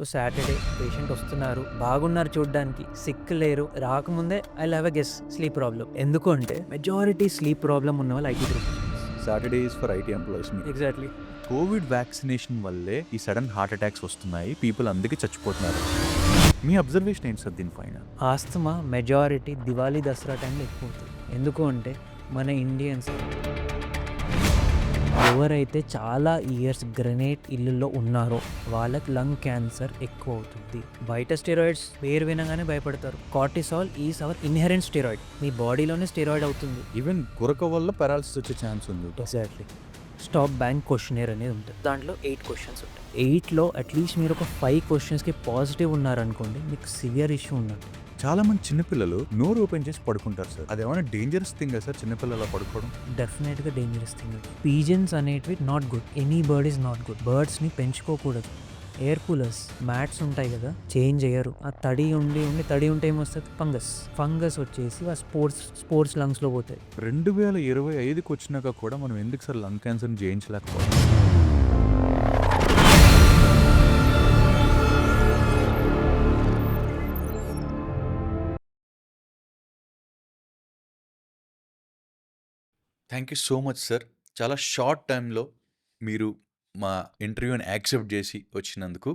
So Saturday patient వస్తున్నారు, బాగున్నారు చూడ్డానికి, సిక్ లేరు, రాకముందే I have a guess sleep problem. ఎందుకు అంటే మెజారిటీ స్లీప్ ప్రాబ్లమ్ ఉన్న వాళ్ళు IT professionals. Saturday is for IT employees. Exactly. Covid vaccination వల్లే ఈ సడన్ హార్ట్ అటాక్స్ వస్తున్నాయి, పీపుల్ అందుకే చచ్చిపోతున్నారు. మీ అబ్జర్వేషన్ ఏంటి సార్ దీనిపైన? ఆస్తమా మెజారిటీ దివాళీ దసరా టైంలో ఎక్కువ అవుతుంది. ఎందుకు అంటే మన ఇండియన్స్ ఎవరైతే చాలా ఇయర్స్ గ్రనేట్ ఇల్లుల్లో ఉన్నారో వాళ్ళకి లంగ్ క్యాన్సర్ ఎక్కువ అవుతుంది. బయట స్టెరాయిడ్స్ పేరు వినగానే భయపడతారు. Cortisol is our inherent steroid. మీ బాడీలోనే స్టెరాయిడ్ అవుతుంది. ఈవెన్ గురక వల్ల పారాలసిస్ వచ్చే ఛాన్స్ ఉంది. ఎగ్జాక్ట్లీ. స్టాప్ బ్యాంక్ క్వశ్చనర్ అనేది ఉంటుంది. దాంట్లో 8 క్వశ్చన్స్ ఉంటాయి. 8లో అట్లీస్ట్ మీరు ఒక 5 క్వశ్చన్స్కి పాజిటివ్ ఉన్నారనుకోండి, మీకు సివియర్ ఇష్యూ ఉన్నట్టు. చాలా మంది చిన్నపిల్లలు నోరు ఓపెన్ చేసి పడుకుంటారు సార్. అదేమైనా డేంజరస్ థింగ్ సార్ చిన్నపిల్లల పడుకోవడం? డెఫినెట్గా డేంజరస్ థింగ్. పీజన్స్ అనేటివి not good. Any bird is not good. బర్డ్స్ని పెంచుకోకూడదు. ఎయిర్ కూలర్స్ మ్యాట్స్ ఉంటాయి కదా, చేంజ్ చేయరు. ఆ తడి ఉంటే ఏమొస్తుంది? ఫంగస్ వచ్చేసి ఆ స్పోర్ట్స్ లంగ్స్లో పోతాయి. 2025కి వచ్చినాక కూడా మనం ఎందుకు సార్ లంగ్ క్యాన్సర్ని జయించలేకపోతాం? Thank you so much sir. చాలా షార్ట్ టైంలో మీరు మా ఇంటర్వ్యూని యాక్సెప్ట్ చేసి వచ్చినందుకు.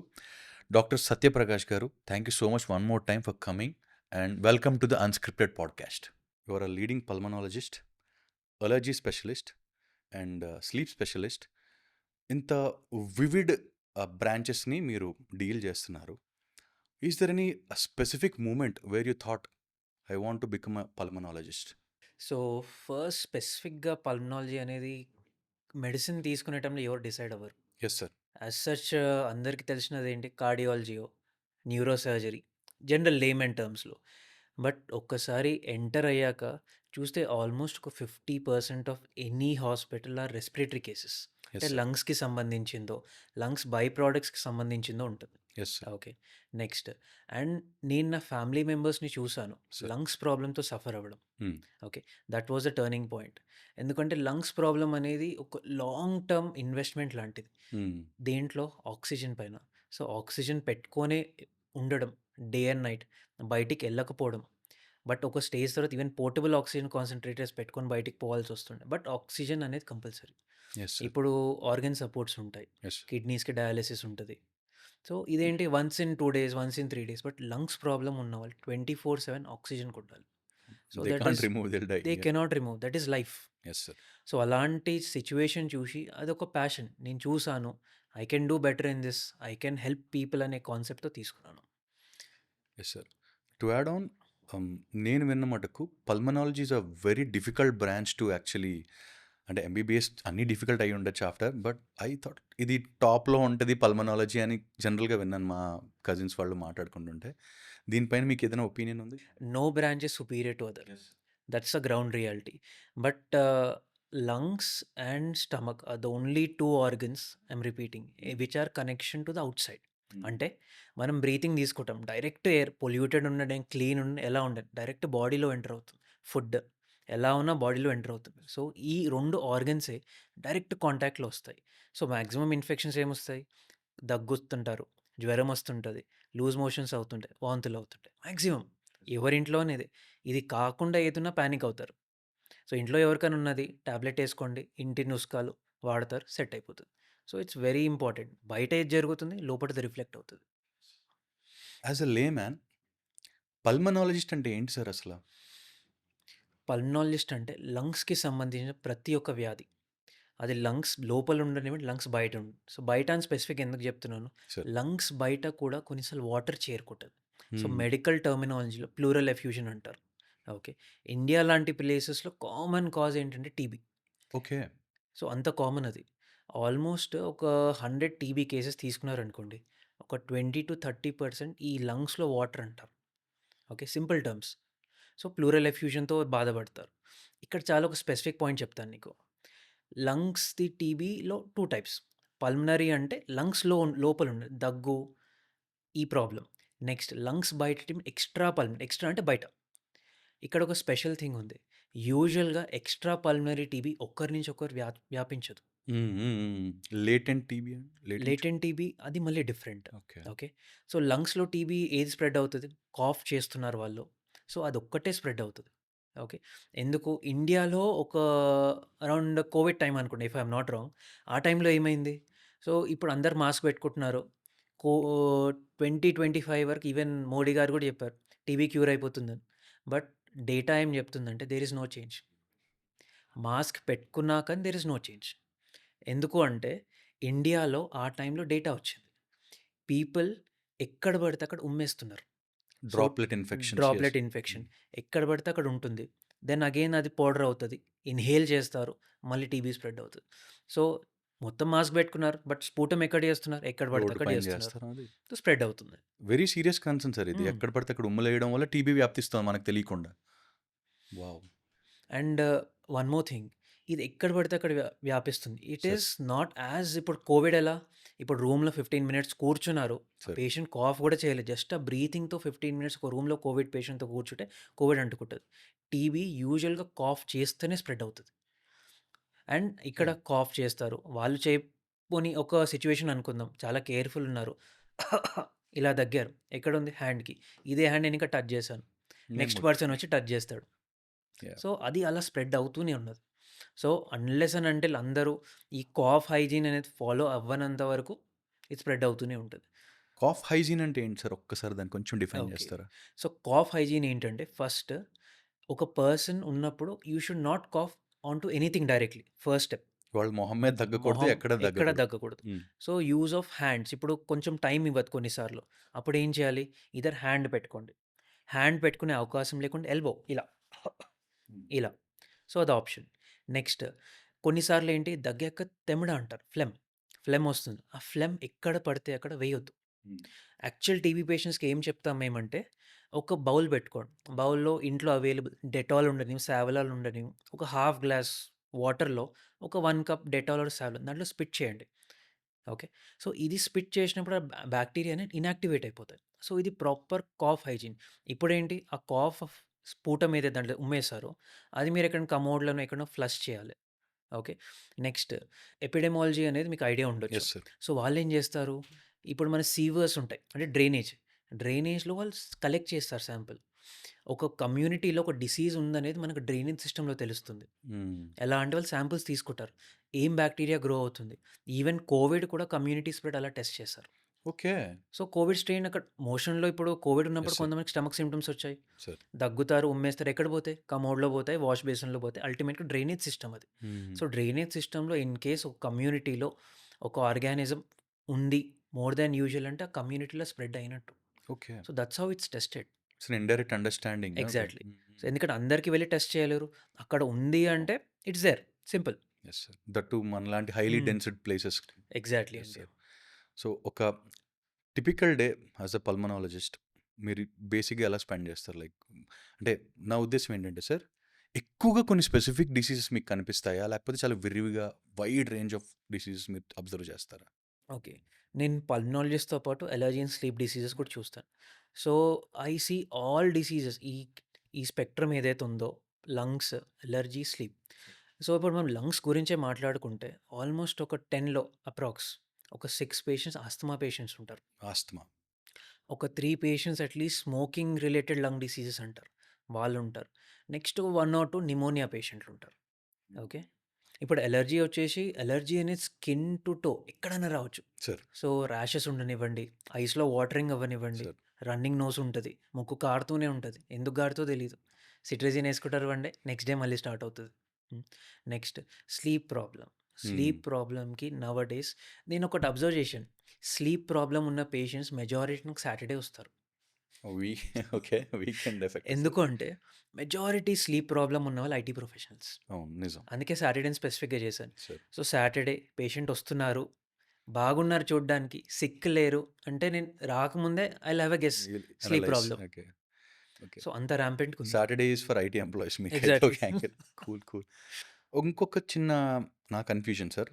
Doctor Satyaprakash garu, thank you so much one more time for coming and welcome to the unscripted podcast. You are a leading pulmonologist, allergy specialist and sleep specialist. ఇంత vivid బ్రాంచెస్ని మీరు deal చేస్తున్నారు. Is there any specific moment where you thought I want to become a pulmonologist? So first స్పెసిఫిక్గా pulmonology అనేది medicine తీసుకునే టైంలో ఎవరు decide అవ్వరు. Yes sir. యాజ్ సచ్ అందరికీ తెలిసినది ఏంటి? కార్డియాలజియో, న్యూరో సర్జరీ, జనరల్ లేమెన్ టర్మ్స్లో. బట్ ఒక్కసారి ఎంటర్ అయ్యాక చూస్తే ఆల్మోస్ట్ ఒక 50% of any hospital are respiratory cases. అంటే ఎస్ సార్. లంగ్స్కి సంబంధించిందో, లంగ్స్ బై ప్రోడక్ట్స్కి సంబంధించిందో ఉంటుంది. Yes sir. Okay. Next, and నేను నా ఫ్యామిలీ మెంబర్స్ని చూశాను Sir. లంగ్స్ ప్రాబ్లంతో సఫర్ అవ్వడం. Hmm. Okay. That was the turning point. ఎందుకంటే లంగ్స్ ప్రాబ్లం అనేది ఒక లాంగ్ టర్మ్ ఇన్వెస్ట్మెంట్ లాంటిది. Hmm. దేంట్లో? ఆక్సిజన్ పైన. సో ఆక్సిజన్ పెట్టుకొనే ఉండడం డే అండ్ నైట్, బయటికి వెళ్ళకపోవడం. బట్ ఒక స్టేజ్ తర్వాత ఈవెన్ పోర్టబుల్ ఆక్సిజన్ కాన్సన్ట్రేటర్స్ పెట్టుకొని బయటికి పోవాల్సి వస్తుండే. బట్ ఆక్సిజన్ అనేది కంపల్సరీ. Yes, sir. ఇప్పుడు ఆర్గన్ సపోర్ట్స్ ఉంటాయి, Yes. కిడ్నీస్కి డయాలిసిస్ ఉంటుంది. సో ఇదేంటి once in 2 days, once in 3 days. But lungs problem ఉన్న వాళ్ళు 24/7 ఆక్సిజన్ కొట్టాలి. So They that can't is remove, they'll die. They Yeah. Cannot remove. That is life. Yes, sir. So అలాంటి situation చూసి అదొక passion. నేను చూసాను, I can do better in this, I can help people అనే కాన్సెప్ట్తో తీసుకున్నాను. Yes, sir. To add on, నేను విన్న మటుకు pulmonology is a very difficult branch to actually, అంటే ఎంబీబీఎస్ అన్నీ డిఫికల్ట్ అయ్యి ఉండొచ్చు ఆఫ్టర్, బట్ ఐ థాట్ ఇది టాప్లో ఉంటుంది పల్మనాలజీ అని జనరల్గా విన్నాను మా కజిన్స్ వాళ్ళు మాట్లాడుకుంటుంటే. దీనిపైన మీకు ఏదైనా ఒపీనియన్ ఉంది? No branch is superior to other. That's a ground reality. But lungs and stomach are the only 2 organs, I'm repeating, which are connection to the outside. అంటే మనం బ్రీతింగ్ తీసుకుంటాం, డైరెక్ట్ ఎయిర్ పొల్యూటెడ్ ఉండడం, clean ఉండ ఎలా ఉండదు, direct బాడీలో enter అవుతుంది. Food ఎలా ఉన్నా బాడీలో ఎంటర్ అవుతుంది. సో ఈ 2 ఆర్గన్సే డైరెక్ట్ కాంటాక్ట్లో వస్తాయి. సో మ్యాక్సిమం ఇన్ఫెక్షన్స్ ఏమొస్తాయి? దగ్గుతుంటారు, జ్వరం వస్తుంటుంది, లూజ్ మోషన్స్ అవుతుంటాయి, వాంతులు అవుతుంటాయి మ్యాక్సిమం ఎవరింట్లోనేది. ఇది కాకుండా ఏదున్నా ప్యానిక్ అవుతారు. సో ఇంట్లో ఎవరికైనా ఉన్నది టాబ్లెట్ వేసుకోండి, ఇంటి నుస్కాలు వాడతారు, సెట్ అయిపోతుంది. So it's very important. బయట ఏది జరుగుతుంది లోపలిది రిఫ్లెక్ట్ అవుతుంది. యాజ్ అ లే మ్యాన్, పల్మనాలజిస్ట్ అంటే ఏంటి సార్ అసలు? పల్మనాలజిస్ట్ అంటే లంగ్స్కి సంబంధించిన ప్రతి ఒక్క వ్యాధి. అది లంగ్స్ లోపల ఉండనివ్వండి, లంగ్స్ బయట ఉండి. సో బయట అని స్పెసిఫిక్ ఎందుకు చెప్తున్నాను? సార్. లంగ్స్ బయట కూడా కొన్నిసార్లు వాటర్ చేరుకుంటుంది. So Hmm. మెడికల్ టర్మినాలజీలో ప్లూరల్ ఎఫ్యూజన్ అంటారు. ఓకే. ఇండియా లాంటి ప్లేసెస్లో కామన్ కాజ్ ఏంటంటే టీబీ. ఓకే. సో అంత కామన్ అది. ఆల్మోస్ట్ ఒక 100 టీబీ కేసెస్ తీసుకున్నారనుకోండి, ఒక 20-30% ఈ లంగ్స్లో వాటర్ అంటారు. Okay. Simple terms. So pleural ఎఫ్యూజన్తో బాధపడతారు. ఇక్కడ చాలా ఒక స్పెసిఫిక్ పాయింట్ చెప్తాను నీకు. లంగ్స్‌ది టీబీలో 2 టైప్స్. పల్మనరీ అంటే లంగ్స్‌లో లోపల ఉండేది దగ్గు, ఈ ప్రాబ్లమ్. నెక్స్ట్ లంగ్స్ బయట టీమ్ ఎక్స్ట్రా పల్మనరీ. ఎక్స్ట్రా అంటే బయట. ఇక్కడ ఒక స్పెషల్ థింగ్ ఉంది. యూజువల్‌గా ఎక్స్ట్రా పల్మనరీ టీబీ ఒకరి నుంచి ఒకరు వ్యాపించదు. లేటెంట్ టీబీ అండి? లేటెంట్ లేటెంట్ టీబీ అది మళ్ళీ డిఫరెంట్. ఓకే. ఓకే. సో, లంగ్స్‌లో టీబీ ఏది స్ప్రెడ్ అవుతది? కాఫ్ చేస్తున్నారు వాళ్ళు. సో, అదొక్కటే స్ప్రెడ్ అవుతది. ఓకే. ఎందుకు ఇండియాలో ఒక అరౌండ్ కోవిడ్ టైమ్ అనుకోండి if I am not wrong. ఆ టైంలో ఏమైంది? సో, ఇప్పుడు అందరూ మాస్క్ పెట్టుకుంటున్నారు. కో 2025 వరకు ఈవెన్ మోడీ గారు గూడా చెప్పారు. టీబీ క్యూర్ అయిపోతుందని. బట్ డేటా ఏం చెప్తుందంటే there is no change. Mask పెట్టుకున్నా కానీ దేర్ ఈస్ నో చేంజ్. ఎందుకు అంటే ఇండియాలో ఆ టైంలో డేటా వచ్చింది. పీపుల్ ఎక్కడ పడితే అక్కడ ఉమ్మేస్తున్నారు. So, droplet infections. Yes. Droplet infection ఎక్కడ పడితే అక్కడ ఉంటుంది. దెన్ అగైన్ అది పౌడర్ అవుతది. ఇన్‌హేల్ చేస్తారు. మళ్ళీ టీబీ స్ప్రెడ్ అవుతది. సో, మొత్తం మాస్క్ పెట్టుకున్నారు. బట్ స్ఫూటం ఎక్కడ చేస్తున్నారు? ఎక్కడ పడితే రోడ్డు అక్కడ పైన చేస్తున్నారు. చేస్తారా అది? సో, స్ప్రెడ్ అవుతుంది. వెరీ సీరియస్ కన్సర్న్ సార్ ఇది. హ్మ్. ఎక్కడ పడితే అక్కడ ఉమ్మలేయడం వల్ల టీబీ వ్యాప్తిస్తుంది మనకు తెలియకుండా. Wow! And one more thing. ఇది ఎక్కడ పడితే అక్కడ వ్యాపిస్తుంది. It sir. Is not as ఇప్పుడు కోవిడ్ ఎలా? ఇప్పుడు రూమ్‌లో 15 మినిట్స్ కూర్చున్నారు. ఆ సార్. పేషెంట్ కాఫ్ కూడా చేయలేదు. జస్ట్ ఆ బ్రీతింగ్‌తో 15 మినిట్స్ ఒక రూమ్‌లో కోవిడ్ పేషెంట్‌తో కూర్చుంటే కోవిడ్ అంటుకుంటది. టీబీ యూజువల్‌గా కాఫ్ చేస్తేనే స్ప్రెడ్ అవుతది. అండ్ ఇక్కడ ఓకే. కాఫ్ చేస్తారు. వాళ్ళు పోనీ ఒక సిట్యుయేషన్ అనుకుందాం. చాలా కేర్‌ఫుల్ ఉన్నారు. ఇలా దగ్గారు. ఎక్కడుంది? హ్యాండ్‌కి. ఇదే హ్యాండ్ నేను ఇంకా టచ్ చేశాను. నెక్స్ట్ పర్సన్ ఏమవుతుంది? వచ్చి టచ్ చేస్తాడు. యాహ్! సో, అది అలా స్ప్రెడ్ అవుతూనే ఉన్నది. సో, అన్‌లెస్ అండ్ అంటిల్ అందరూ ఈ కాఫ్ హైజీన్ అనేది ఫాలో అవ్వనంత వరకు ఇది స్ప్రెడ్ అవుతూనే ఉంటది. కాఫ్ హైజీన్ అంటే ఏంటి సార్? ఒక్కసారి దాన్ని కొంచెం డిఫైన్ ఓకే. చేస్తారా? సో, కాఫ్ హైజీన్ ఏంటంటే ఫస్ట్ ఒక పర్సన్ ఉన్నప్పుడు you should not cough on to anything directly. First step. వాళ్ళ మొహం మీద దగ్గకూడదు. మొహం ఎక్కడ ఎక్కడ దగ్గకూడదు. దగ్గకూడదు. హ్మ్. సో, యూజ్ ఆఫ్ హ్యాండ్స్ ఇప్పుడు కొంచెం టైం ఇవ్వదు కొన్నిసార్లు. అప్పుడు ఏం చేయాలి? ఈదర్ హ్యాండ్ పెట్టుకోండి. హ్యాండ్ పెట్టుకునే అవకాశం లేకుండా ఎల్బో ఇలా. ఇలా. సో, అది ఆప్షన్. నెక్స్ట్ కొన్నిసార్లు ఏంటి దగ్గాక తెమిడ అంటారు. ఫ్లెమ్. ఫ్లెమ్ వస్తుంది. ఆ ఫ్లెమ్ ఎక్కడ పడితే అక్కడ వేయొద్దు. హ్మ్. యాక్చువల్ టీబీ పేషెంట్స్‌కి ఏం చెప్తాం మేమంటే ఒక బౌల్ పెట్టుకోండి. బౌల్‌లో ఇంట్లో అవైలబుల్ డెటాల్ ఉండనివ్వు, సావలాల్ ఉండనివ్వు. ఒక హాఫ్ గ్లాస్ వాటర్‌లో ఒక 1 కప్ డెటాల్ ఆర్ సావలాల్ దాంట్లో స్పిట్ చేయండి. ఓకే. సో, ఇది స్పిట్ చేసినప్పుడు ఆ బ్యాక్టీరియా అనేది ఇనాక్టివేట్ అయిపోతాయి. సో, ఇది ప్రాపర్ కాఫ్ హైజీన్. ఇప్పుడేంటి ఆ కాఫ్ స్ఫూటం ఏదైతే దాంట్లో ఉమ్మేశారో అది మీరు ఎక్కడైనా కమోడ్‌లోనో ఎక్కడనో ఫ్లష్ చేయాలి. ఓకే. నెక్స్ట్ ఎపిడెమాలజీ అనేది మీకు ఐడియా ఉండొచ్చు. Yes sir. సో, వాళ్ళేం జేస్తారు, ఇప్పుడు మన సీవర్స్ ఉంటాయి. అంటే డ్రైనేజ్. డ్రైనేజ్‌లో వాళ్ళు కలెక్ట్ చేస్తారు శాంపిల్. ఒక కమ్యూనిటీలో ఒక డిసీజ్ ఉందనేది మనకు డ్రైనేజ్ సిస్టమ్‌లో తెలుస్తుంది. హ్మ్. ఎలా అంటే వాళ్ళు శాంపిల్స్ తీసుకుంటారు. ఏం బ్యాక్టీరియా గ్రో అవుతుంది. ఈవెన్ కోవిడ్ కూడా కమ్యూనిటీ స్ప్రెడ్ అలా టెస్ట్ చేశారు. ఓకే. సో, కోవిడ్ స్ట్రెయిన్ అక్కడ మోషన్‌లో ఇప్పుడు కోవిడ్ ఉన్నప్పుడు యెస్ సార్. కొంతమందికి స్టమక్ సింప్టమ్స్ వచ్చాయి. సార్. దగ్గుతారు, ఉమ్మేస్తారు. ఎక్కడ పోతాయి? కమోడ్‌లో పోతాయి, వాష్ బేసిన్‌లో పోతాయి. అల్టిమేట్‌గా డ్రైనేజ్ సిస్టమ్ అది. హ్మ్. సో, డ్రైనేజ్ సిస్టమ్‌లో ఇన్ కేస్ ఒక కమ్యూనిటీలో ఒక ఆర్గానిజం ఉంది. మోర్ దాన్ యూజువల్ అంటే ఆ కమ్యూనిటీలో స్ప్రెడ్ అయినట్టు. Okay. So, that's how it's tested. It's an indirect understanding. Okay. Exactly. So, hmm. ఎందుకంటే అందరికి వెళ్లి టెస్ట్ చేయలేరు. అక్కడ ఉంది అంటే it's there. Simple. Yes sir. That too మనలాంటి హైలీ హ్మ్. డెన్స్డ్ ప్లేసెస్‌కి. ఎగ్జాక్ట్‌లీ యెస్ అండి. సార్. సో, ఒక typical day as a pulmonologist మీరు బేసిక్‌గా ఎలా స్పెండ్ చేస్తారు? లైక్ అంటే నా ఉద్దేశ్యం ఏంటంటే సార్, ఎక్కువగా కొన్ని స్పెసిఫిక్ డిసీజెస్ మీకు కనిపిస్తాయా? లేకపోతే చాలా విరివిగా వైడ్ రేంజ్ ఆఫ్ డిసీజెస్ మీరు అబ్జర్వ్ చేస్తారా? ఓకే. నేను పల్మనాలజిస్ట్‌తో పాటు అలర్జీ అండ్ స్లీప్ డిసీజెస్ కూడా చూస్తాను. So, I see all diseases ఈ స్పెక్ట్రమ్ ఏదైతే ఉందో లంగ్స్, అలర్జీ, స్లీప్. సో, ఇప్పుడు మనం లంగ్స్ గురించే మాట్లాడుకుంటే ఆల్మోస్ట్ ఒక 10లో అప్రాక్స్ ఒక 6 పేషెంట్స్ ఆస్తమా పేషెంట్స్ ఉంటారు. ఆస్తమా. ఒక 3 patients at least smoking related lung diseases అంటారు. వాళ్ళుంటారు. నెక్స్ట్ 1 ఆర్ 2 నిమోనియా పేషెంట్లుంటారు. ఓకే. ఇప్పుడు అలర్జీ వచ్చేసి అలర్జీ అనేది స్కిన్ టు టో ఎక్కడైనా రావచ్చు. సార్. సో, ర్యాషెస్ ఉండనివ్వండి, ఐస్‌లో వాటరింగ్ అవ్వనివ్వండి, సార్. రన్నింగ్ నోస్ ఉంటది, ముక్కు కారుతూనే ఉంటది. ఎందుకు కారుతో తెలీదు. సిట్రజిన్ ఏసుకుంటారు వన్ డే, నెక్స్ట్ డే మళ్ళీ స్టార్ట్ అవుతది. Hmm. Next sleep problem. Hmm. Sleep ప్రాబ్లమ్‌కి నౌ ఎ డేస్ నేనొకటి అబ్జర్వ్ చేశాను. స్లీప్ ప్రాబ్లమ్ ఉన్న పేషెంట్స్ మెజారిటీ నాకు సాటర్‌డే వస్తారు. We okay. Weekend effect sir. ఎందుకు అంటే మెజారిటీ స్లీప్ ప్రాబ్లమ్ ఉన్నవాళ్ళు ఐటీ ప్రొఫెషనల్స్. అవును. నిజం. అందుకే సాటర్‌డేని స్పెసిఫిక్‌గా చేశాను. సార్. సో, సాటర్‌డే పేషెంట్ వస్తున్నారు. బాగున్నారు చూడ్డానికి. సిక్ లేరు. అంటే నేను రాకముందే I'll have a guess you'll sleep analyse. Problem. Okay. Okay. So, అంత ర్యాంపెంట్‌గుంది. Saturday is for IT employees మీకైతే ఎగ్జాక్ట్‌లీ. ఒక యాంగిల్. కూల్. కూల్. ఇంకొక చిన్న నా confusion sir.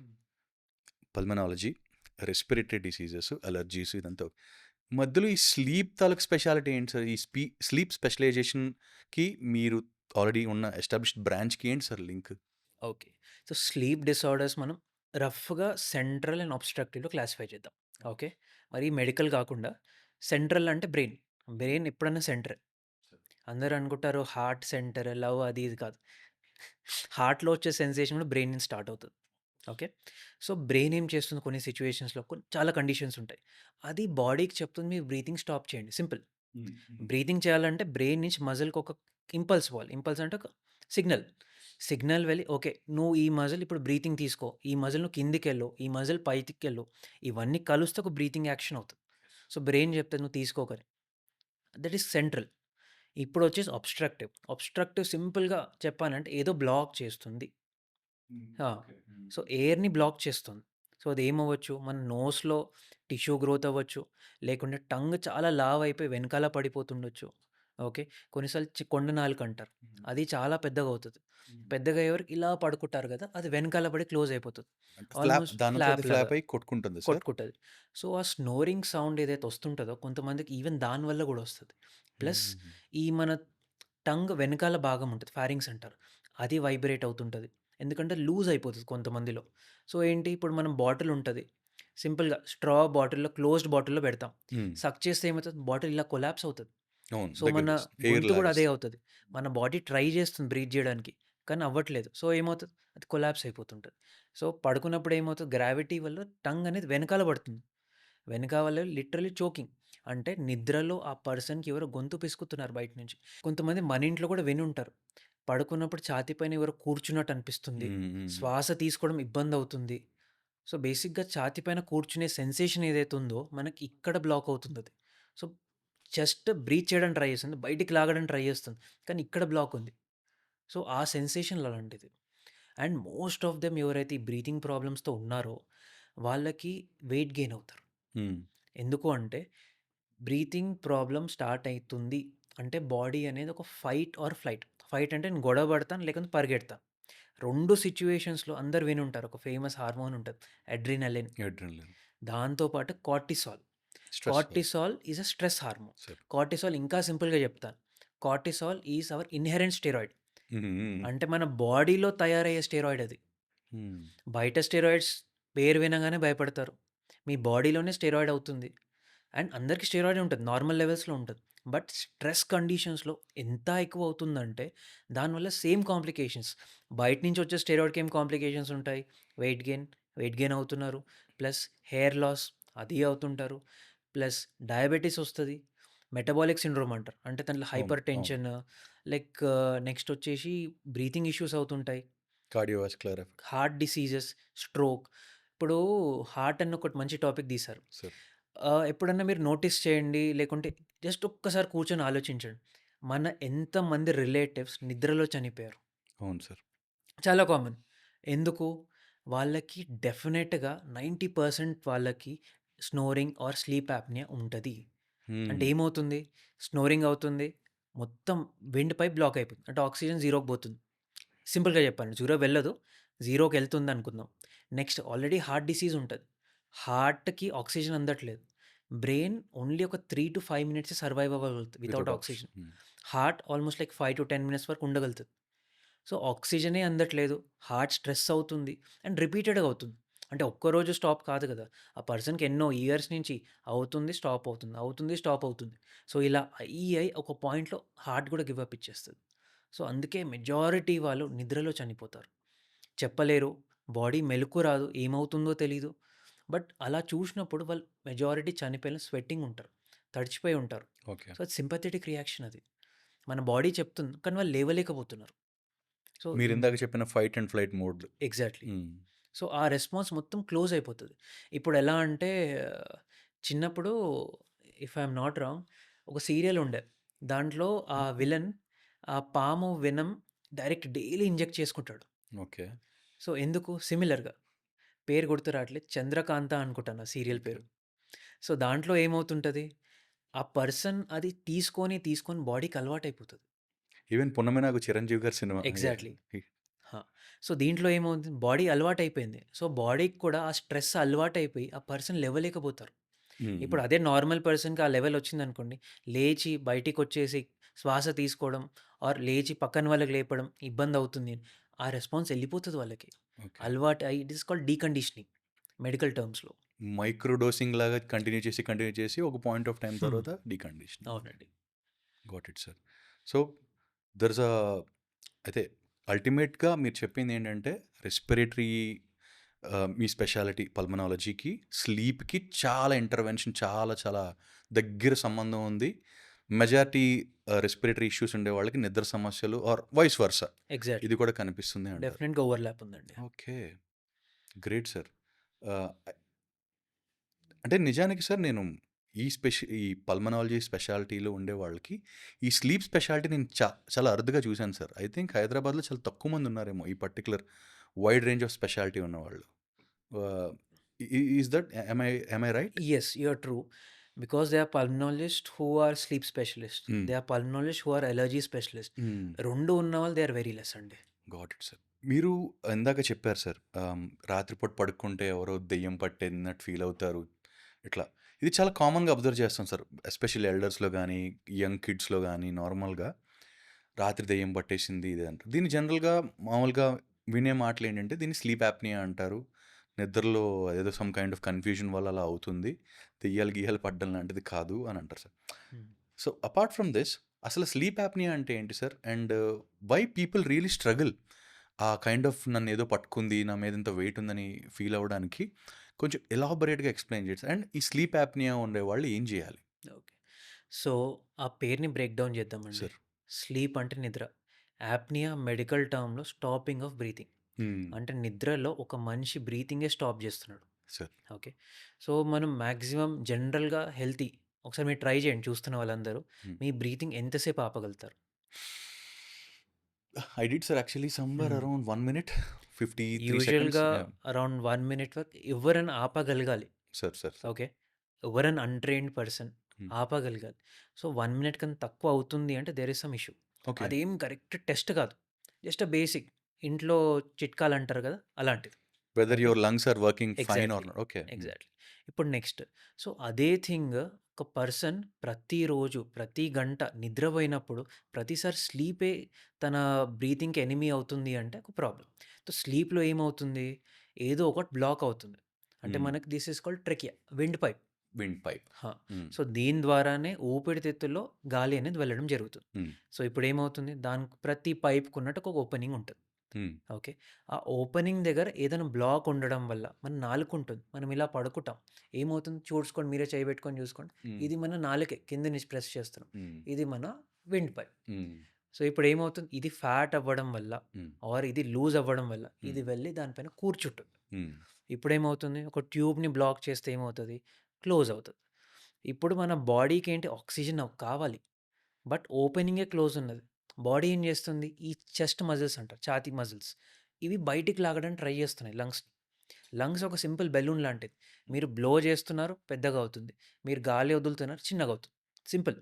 Pulmonology, respiratory diseases, allergies ఇదంతా ఓకే. మధ్యలో ఈ స్లీప్ తాలూకు స్పెషాలిటీ ఏంటి సార్? ఈ స్లీప్ స్పెషలైజేషన్‌కి మీరు ఆల్రెడీ ఉన్న ఎస్టాబ్లిష్డ్ బ్రాంచ్‌కి ఏంటి sir link? Okay. So, sleep disorders మనం రఫ్‌గా సెంట్రల్ అండ్ అబ్‌స్ట్రక్టివ్‌లో క్లాసిఫై చేద్దాం. ఓకే. మరి మెడికల్ కాకుండా సెంట్రల్ అంటే బ్రెయిన్. బ్రెయిన్ ఎప్పుడన్నా సెంటరే. అందరూ అనుకుంటారు హార్ట్ సెంటర్, లవ్ అది ఇది కాదు. హార్ట్‌లో వచ్చే సెన్సేషన్ కూడా బ్రెయిన్ నుంచి స్టార్ట్ అవుతది. ఓకే. సో, బ్రెయిన్ ఏం చేస్తుంది కొన్ని సిట్యుయేషన్స్‌లో చాలా కండిషన్స్ ఉంటాయి. అది బాడీకి చెప్తుంది మీరు బ్రీతింగ్ స్టాప్ చేయండి. సింపుల్. బ్రీతింగ్ చేయాలంటే బ్రెయిన్ నుంచి మజిల్‌కి ఒక ఇంపల్స్ పోవాలి. ఇంపల్స్ అంటే ఒక సిగ్నల్. సిగ్నల్ వెళ్ళి ఓకే. నువ్వు ఈ మజిల్ ఇప్పుడు బ్రీతింగ్ తీసుకో. ఈ మజిల్ నువ్వు కిందికెళ్ళు. ఈ మజిల్ పైకికెళ్ళు. ఇవన్నీ కలిస్తే ఒక బ్రీతింగ్ యాక్షన్ అవుతది. సో, బ్రెయిన్ చెప్తది నువ్వు తీసుకోకని. That is central. ఇప్పుడొచ్చేసి అబ్‌స్ట్రక్టివ్. అబ్‌స్ట్రక్టివ్ సింపుల్‌గా చెప్పాలంటే ఏదో బ్లాక్ చేస్తుంది. ఆ! సో, ఎయిర్‌ని బ్లాక్ చేస్తుంది. సో, అదేమవ్వచ్చు మన నోస్‌లో టిష్యూ గ్రోత్ అవ్వచ్చు. లేకుంటే టంగ్ చాలా లావయిపోయి వెనకాల పడిపోతుండొచ్చు. ఓకే. కొన్నిసార్లు కొండ నాలుక అంటారు. అది చాలా పెద్దగవుతది. పెద్దగా అయ్యేవరకు ఇలా పడుకుంటారు గదా! అది వెనకాల పడి క్లోజ్ అయిపోతది. అంటే ఆల్మోస్ట్ దానంతట అది ఫ్లాప్ లాగా ఫ్లాప్ అయ్యి కొట్టుకుంటుందా సార్? కొట్టుకుంటది. సో, ఆ స్నోరింగ్ సౌండ్ ఏదైతే వస్తుంటదో కొంతమందికి ఈవెన్ దాని వల్ల గూడా వస్తది. ప్లస్ హుహుహు. ఈ మన టంగ్ వెనకాల భాగం ఉంటది. ఫారింక్స్ అంటారు. అది వైబ్రేట్ అవుతుంటది. ఎందుకంటే లూజ్ అయిపోతది కొంతమందిలో. సో, ఏంటి ఇప్పుడు మనం బాటిల్ ఉంటది. సింపుల్‌గా స్ట్రా బాటిల్‌లో క్లోజ్డ్ బాటిల్‌లో పెడతాం. హ్మ్. సక్ చేస్తే ఏమైతది బాటిల్ ఇలా కొలాప్స్ అవుతది. అవును. సో, మన దగ్గరికొస్తుంది. ఎయిర్ గొంతు గూడా అదే లాగేస్తుంది. అవుతది. మన బాడీ ట్రై చేస్తుంది బ్రీత్ జేయడానికి. కానీ అవ్వట్లేదు. సో, ఏమవుతది? అది కొలాప్స్ అయిపోతుంటది. సో, పడుకున్నప్పుడు ఏమవుతది? గ్రావిటీ వల్ల టంగ్ అనేది వెనకాల పడుతుంది. వెనకాల లిటరల్లీ చోకింగ్. అంటే నిద్రలో ఆ పర్సన్‌కి ఎవరో గొంతు పిసుకుతున్నారు బయట నుంచి. కొంతమంది మన ఇంట్లో కూడా వినుంటారు. పడుకున్నప్పుడు ఛాతీ పైన ఎవరో కూర్చున్నట్టు అనిపిస్తుంది. హ్మ్. హ్మ్. శ్వాస తీసుకోవడం ఇబ్బందవుతుంది. సో, బేసిక్‌గా ఛాతీ పైన కూర్చునే సెన్సేషన్ ఏదైతే ఉందో మనకి ఇక్కడ బ్లాక్ అవుతుందది. సో, చెస్ట్ బ్రీత్ చేయడానికి ట్రై చేస్తుంది. బయటికి లాగడానికి ట్రై చేస్తుంది. కానీ ఇక్కడ బ్లాక్ ఉంది. సో, ఆ సెన్సేషన్ అలాంటిది. అండ్ మోస్ట్ ఆఫ్ దెమ్ ఎవరైతే ఈ బ్రీతింగ్ ప్రాబ్లమ్స్‌తో ఉన్నారో వాళ్ళకి వెయిట్ గెయిన్ అవుతారు. హ్మ్. ఎందుకు అంటే బ్రీతింగ్ ప్రాబ్లమ్ స్టార్ట్ అయితుంది అంటే బాడీ అనేది ఒక ఫైట్ ఆర్ ఫ్లైట్. ఫైట్ అంటే నేను గొడవ పడతాను లేకపోతే పరిగెడతాను. 2 సిట్యుయేషన్స్‌లో అందరూ వినుంటారు. ఒక ఫేమస్ హార్మోన్ ఉంటది. అడ్రినలిన్. అడ్రినలిన్. దాంతో పాటు cortisol. Stress hormone. Cortisol is a stress hormone. Sir. Cortisol ఇంకా సింపుల్‌గా చెప్తాను. Cortisol is hour inherent steroid. హ్మ్. హ్మ్. అంటే మన బాడీలో తయారయ్యే స్టెరాయిడ్ అది. హ్మ్. బయట స్టెరాయిడ్స్ పేరు వినగానే భయపడతారు. మీ బాడీలోనే స్టెరాయిడ్ అవుతుంది. అండ్ అందరికి స్టెరాయిడ్ ఉంటది. నార్మల్ లెవెల్స్‌లో ఉంటది. బట్ స్ట్రెస్ కండిషన్స్‌లో ఎంత ఎక్కువ అవుతుందంటే దానివల్ల సేమ్ కాంప్లికేషన్స్. బయట నుంచి వచ్చే స్టెరాయిడ్‌కి ఏం కాంప్లికేషన్స్ ఉంటాయి? వెయిట్ గెయిన్, వెయిట్ గెయిన్ అవుతున్నారు. ప్లస్ హెయిర్ లాస్ అది అవుతుంటారు. ప్లస్ డయాబెటిస్ వస్తది. మెటబాలిక్ సిండ్రోమ్ అంటారు. అంటే దాంట్లో అవును. హైపర్ అవును. టెన్షన్ లైక్ నెక్స్ట్ వచ్చేసి బ్రీతింగ్ ఇష్యూస్ అవుతుంటాయి. Cardiovascular effect. Heart diseases, stroke. ఇప్పుడు హార్ట్ అని ఒకటి మంచి టాపిక్ తీశారు. సార్. ఎప్పుడన్నా మీరు నోటీస్ చేయండి, లేకుంటే జస్ట్ ఒక్కసారి కూర్చొని ఆలోచించండి. మన ఎంతమంది రిలేటివ్స్ నిద్రలో చనిపోయారు. అవును సార్. చాలా కామన్. ఎందుకు? వాళ్ళకి డెఫినెట్‌గా 90% వాళ్ళకి స్నోరింగ్ ఆర్ స్లీప్ యాప్నియా ఉంటది. అంటే హ్మ్. ఏమవుతుంది? స్నోరింగ్ అవుతుంది. మొత్తం విండ్ పైప్ బ్లాక్ అయిపోతుంది. అంటే ఆక్సిజన్ జీరోకి పోతుంది. సింపుల్‌గా చెప్పాను. జీరో వెళ్ళదు. జీరోకెళ్తుందనుకుందాం. నెక్స్ట్ ఆల్రెడీ హార్ట్ డిసీజ్ ఉంటది. హార్ట్‌కి ఆక్సిజన్ అందట్లేదు. బ్రెయిన్ ఓన్లీ ఒక 3-5 మినిట్సే సర్వైవ్ అవ్వగలుగుతది without without oxygen. Oxygen. Hmm. Heart almost like 5-10 minutes వరకు ఉండగలుగుతది. సో, ఆక్సిజనే అందట్లేదు. హార్ట్ స్ట్రెస్ అవుతుంది. అండ్ రిపీటెడ్‌గా అవుతుంది. అంటే ఒక్కరోజు స్టాప్ కాదు గదా! ఆ పర్సన్‌కి ఎన్నో ఇయర్స్ నుంచి అవుతుంది, స్టాప్ అవుతుంది. అవుతుంది, స్టాప్ అవుతుంది. సో, ఇలా అయ్యి ఒక పాయింట్‌లో హార్ట్ గూడా గివ్ అప్ ఇచ్చేస్తది. సో, అందుకే మెజారిటీ వాళ్ళు నిద్రలో చనిపోతారు. చెప్పలేరు. బాడీ మెలుకు రాదు. ఏమవుతుందో తెలీదు. బట్ అలా చూసినప్పుడు వాళ్ళు మెజారిటీ చనిపోయిన స్వెట్టింగ్ ఉంటారు. తడిచిపోయి ఉంటారు. ఓకే. సో, అది సింపాథెటిక్ రియాక్షన్ అది. మన బాడీ చెప్తుంది. కానీ వాళ్ళు లేవలేకపోతున్నారు. సో, మీరిందాక చెప్పిన fight and flight mode. Exactly. హ్మ్. సో, ఆ రెస్పాన్స్ మొత్తం క్లోజ్ అయిపోతది. ఇప్పుడెలా అంటే చిన్నప్పుడు if I am not wrong ఒక సీరియల్ ఉండే. దాంట్లో ఆ విలన్ ఆ పాము వెనమ్ డైరెక్ట్ డైలీ ఇంజెక్ట్ చేసుకుంటాడు. ఓకే. సో, ఎందుకు? సిమిలర్‌గా. పేరు గుర్తు రాట్లేదు. 'చంద్రకాంత' అనుకుంటాను ఆ సీరియల్ ఓకే. పేరు. సో, దాంట్లో ఏమవుతుంటది? ఆ పర్సన్ అది తీసుకొని బాడీకి అలవాటయిపోతది. ఈవెన్ 'పున్నమినాగు' చిరంజీవి గారి సినిమా. ఎగ్జాక్ట్‌లీ. యాహ్! ఆ! సో, దీంట్లో ఏమవుతుంది? బాడీ అలవాటయిపోయింది. సో, బాడీకి కూడా ఆ స్ట్రెస్ అలవాటయిపోయి ఆ పర్సన్ లేవలేకపోతారు. హ్మ్. ఇప్పుడు హ్మ్. అదే నార్మల్ పర్సన్‌కి ఆ లెవెల్ వచ్చిందనుకోండి, లేచి బయటికొచ్చేసి శ్వాస తీసుకోవడం ఆర్ లేచి పక్కన వాళ్ళకి లేపడం ఇబ్బందవుతుంది. ఆ రెస్పాన్స్ ఎళ్ళిపోతది వాళ్ళకి. ఓకే. అలవాటు అయ్యి it is called deconditioning medical టర్మ్స్‌లో. మైక్రో డోసింగ్ లాగా కంటిన్యూ చేసి ఒక పాయింట్ ఆఫ్ టైమ్ హ్మ్. తర్వాత డీకండిషనింగ్. అవునండి. Got it sir. So, there is అయితే అల్టిమేట్‌గా మీరు చెప్పిందేంటంటే రెస్పిరేటరీ మీ స్పెషాలిటీ పల్మనాలజీకి, స్లీప్‌కి చాలా ఇంటర్వెన్షన్ చాలా చాలా దగ్గర సంబంధం ఉంది. మెజారిటీ రెస్పిరేటరీ ఇష్యూస్ ఉండే వాళ్ళకి నిద్ర సమస్యలు ఆర్ వైస్ వర్సా ఎగ్జాక్ట్‌లీ. ఇది కూడా కనిపిస్తుంది అంటారు. డెఫినిట్‌గా ఓవర్‌లాప్ ఉందండి. ఓకే. Great sir. ఆహ్, అంటే నిజానికి సార్ నేను ఈ పల్మనాలజీ స్పెషాలిటీలో ఉండే వాళ్ళకి ఈ స్లీప్ స్పెషాలిటీ నేను చాలా అరుదుగా చూశాను సార్. ఐ థింక్ హైదరాబాద్‌లో చాలా తక్కువ మంది ఉన్నారేమో ఈ particular wide range of speciality ఉన్నవాళ్ళు. ఆహ్, is that am I right? Yes, you're true. Because they are pulmonologists who are sleep specialists. హ్మ్. They are pulmonologists who are allergy specialists. హ్మ్. 2 ఉన్నవాళ్ళు దే ఆర్ వెరీ లెస్ అండి. Got it sir. మీరు ఇందాక చెప్పారు sir. రాత్రిపూట పడుకుంటే ఎవరో దెయ్యం పట్టినట్టు ఫీల్ అవుతారు. ఇట్లా. ఇది చాలా కామన్‌గా అబ్జర్వ్ చేస్తాం సార్. ఎస్పెషల్లీ ఎల్డర్స్‌లో గానీ, యంగ్ కిడ్స్‌లో గానీ నార్మల్‌గా రాత్రి దెయ్యం పట్టేసింది ఇది అంటారు. దీన్ని జనరల్‌గా మామూలుగా వినే మాటలేంటంటే దీన్ని స్లీప్ యాప్నియా అంటారు. నిద్రలో ఏదో సమ్ కైండ్ ఆఫ్ కన్‌ఫ్యూజన్ వల్ల అలా అవుతుంది. దెయ్యాలు గియ్యాలు పడడం లాంటిది కాదు అని అంటారు sir. Hmm. So, apart from this అసలు స్లీప్ యాప్నియా అంటే ఏంటి sir? And why people really struggle? ఆ కైండ్ ఆఫ్ నన్నేదో పట్టుకుంది, నా మీద ఇంత వెయిట్ ఉందని ఫీల్ అవ్వడానికి కొంచెం ఎలాబొరేట్‌గా ఎక్స్‌ప్లెయిన్ చేయండి సార్. అండ్ ఈ స్లీప్ యాప్నియా ఉండేవాళ్ళు ఏం చేయాలి? ఓకే. సో, ఆ పేరుని బ్రేక్ డౌన్ చేద్దామండి. సార్. స్లీప్ అంటే నిద్ర. యాప్నియా మెడికల్ టర్మ్‌లో స్టాపింగ్ ఆఫ్ బ్రీతింగ్. హ్మ్. అంటే నిద్రలో ఒక మనిషి బ్రీతింగే స్టాప్ చేస్తున్నాడు. సార్. ఓకే. సో, మనం మాక్సిమం జనరల్‌గా హెల్తీ ఒకసారి మీరు ట్రై చేయండి చూస్తున్న వాళ్ళందరూ. హ్మ్. మీ బ్రీతింగ్ ఎంతసేపు ఆపగలుగుతారు? I did sir actually somewhere hmm. Around 1 minute 53 seconds. యూజువల్‌గా యాహ్! అరౌండ్ 1 మినిట్ వరకు ఎవ్వరైనా ఆపగలగాలి. సార్. ఓకే. ఎవరైనా అన్‌ట్రైన్డ్ పర్సన్ హ్మ్. ఆపగలగాలి. సో, 1 మినిట్ కన్నా తక్కువ అవుతుంది అంటే there is some issue. Okay. అదేం కరెక్ట్ టెస్ట్ కాదు. జస్ట్ బేసిక్ ఇంట్లో చిట్కాలంటారు కదా! అలాంటిది. Whether okay. Your lungs are working fine or exactly. Not. Okay. Hmm. Exactly. ఇప్పుడు నెక్స్ట్. సో, అదే థింగ్ ఒక పర్సన్ ప్రతిరోజు, ప్రతి గంట నిద్రపోయినప్పుడు ప్రతిసారి స్లీపే తన బ్రీతింగ్‌కి ఎనిమీ అవుతుంది అంటే ఒక ప్రాబ్లమ్. సో, స్లీప్‌లో ఏమవుతుంది? ఏదో ఒకటి బ్లాక్ అవుతుంది. అంటే హ్మ్. మనకి this is called trachea wind pipe. Wind pipe. ఆ! హ్మ్. సో, దీని ద్వారానే ఊపిరితిత్తుల్లో గాలి అనేది వెళ్ళడం జరుగుతుంది. హ్మ్. సో, ఇప్పుడేమవుతుంది? దానికి ప్రతి పైప్‌కున్నట్టు ఒక ఓపెనింగ్ ఉంటది. హ్మ్. ఓకే. ఆ ఓపెనింగ్ దగ్గర ఏదైనా బ్లాక్ ఉండడం వల్ల మన నాలుకుంటుంది. మనం ఇలా పడుకుంటాం. ఏమవుతుంది చూసుకోండి మీరే చెయ్యి పెట్టుకొని చూసుకోండి. హ్మ్. ఇది మన నాలుకే కింద నుంచి ప్రెస్ చేస్తున్నాం. హ్మ్. ఇది మన విండ్ పైప్. హ్మ్. సో, ఇప్పుడేమవుతుంది ఇది ఫ్యాట్ అవ్వడం వల్ల హ్మ్. ఆర్ ఇది లూజ్ అవ్వడం వల్ల హ్మ్. ఇది వెళ్ళి దానిపైన కూర్చుంటుంది. హ్మ్. ఇప్పుడేమవుతుంది ఒక ట్యూబ్‌ని బ్లాక్ చేస్తే ఏమవుతది? క్లోజ్ అవుతది. ఇప్పుడు మన బాడీకేంటి ఆక్సిజన్ కావాలి. బట్ ఓపెనింగే క్లోజ్ ఉన్నది. బాడీ ఏం చేస్తుంది? ఈ చెస్ట్ మజిల్స్ అంటారు. ఛాతీ మజిల్స్. ఇవి బయటికి లాగడానికి ట్రై చేస్తున్నాయి లంగ్స్‌ని. లంగ్స్ ఒక సింపుల్ బెలూన్ లాంటిది. మీరు బ్లో చేస్తున్నారు పెద్దగా అవుతుంది. మీరు గాలి వదులుతున్నారు చిన్నగా అవుతుంది. సింపుల్.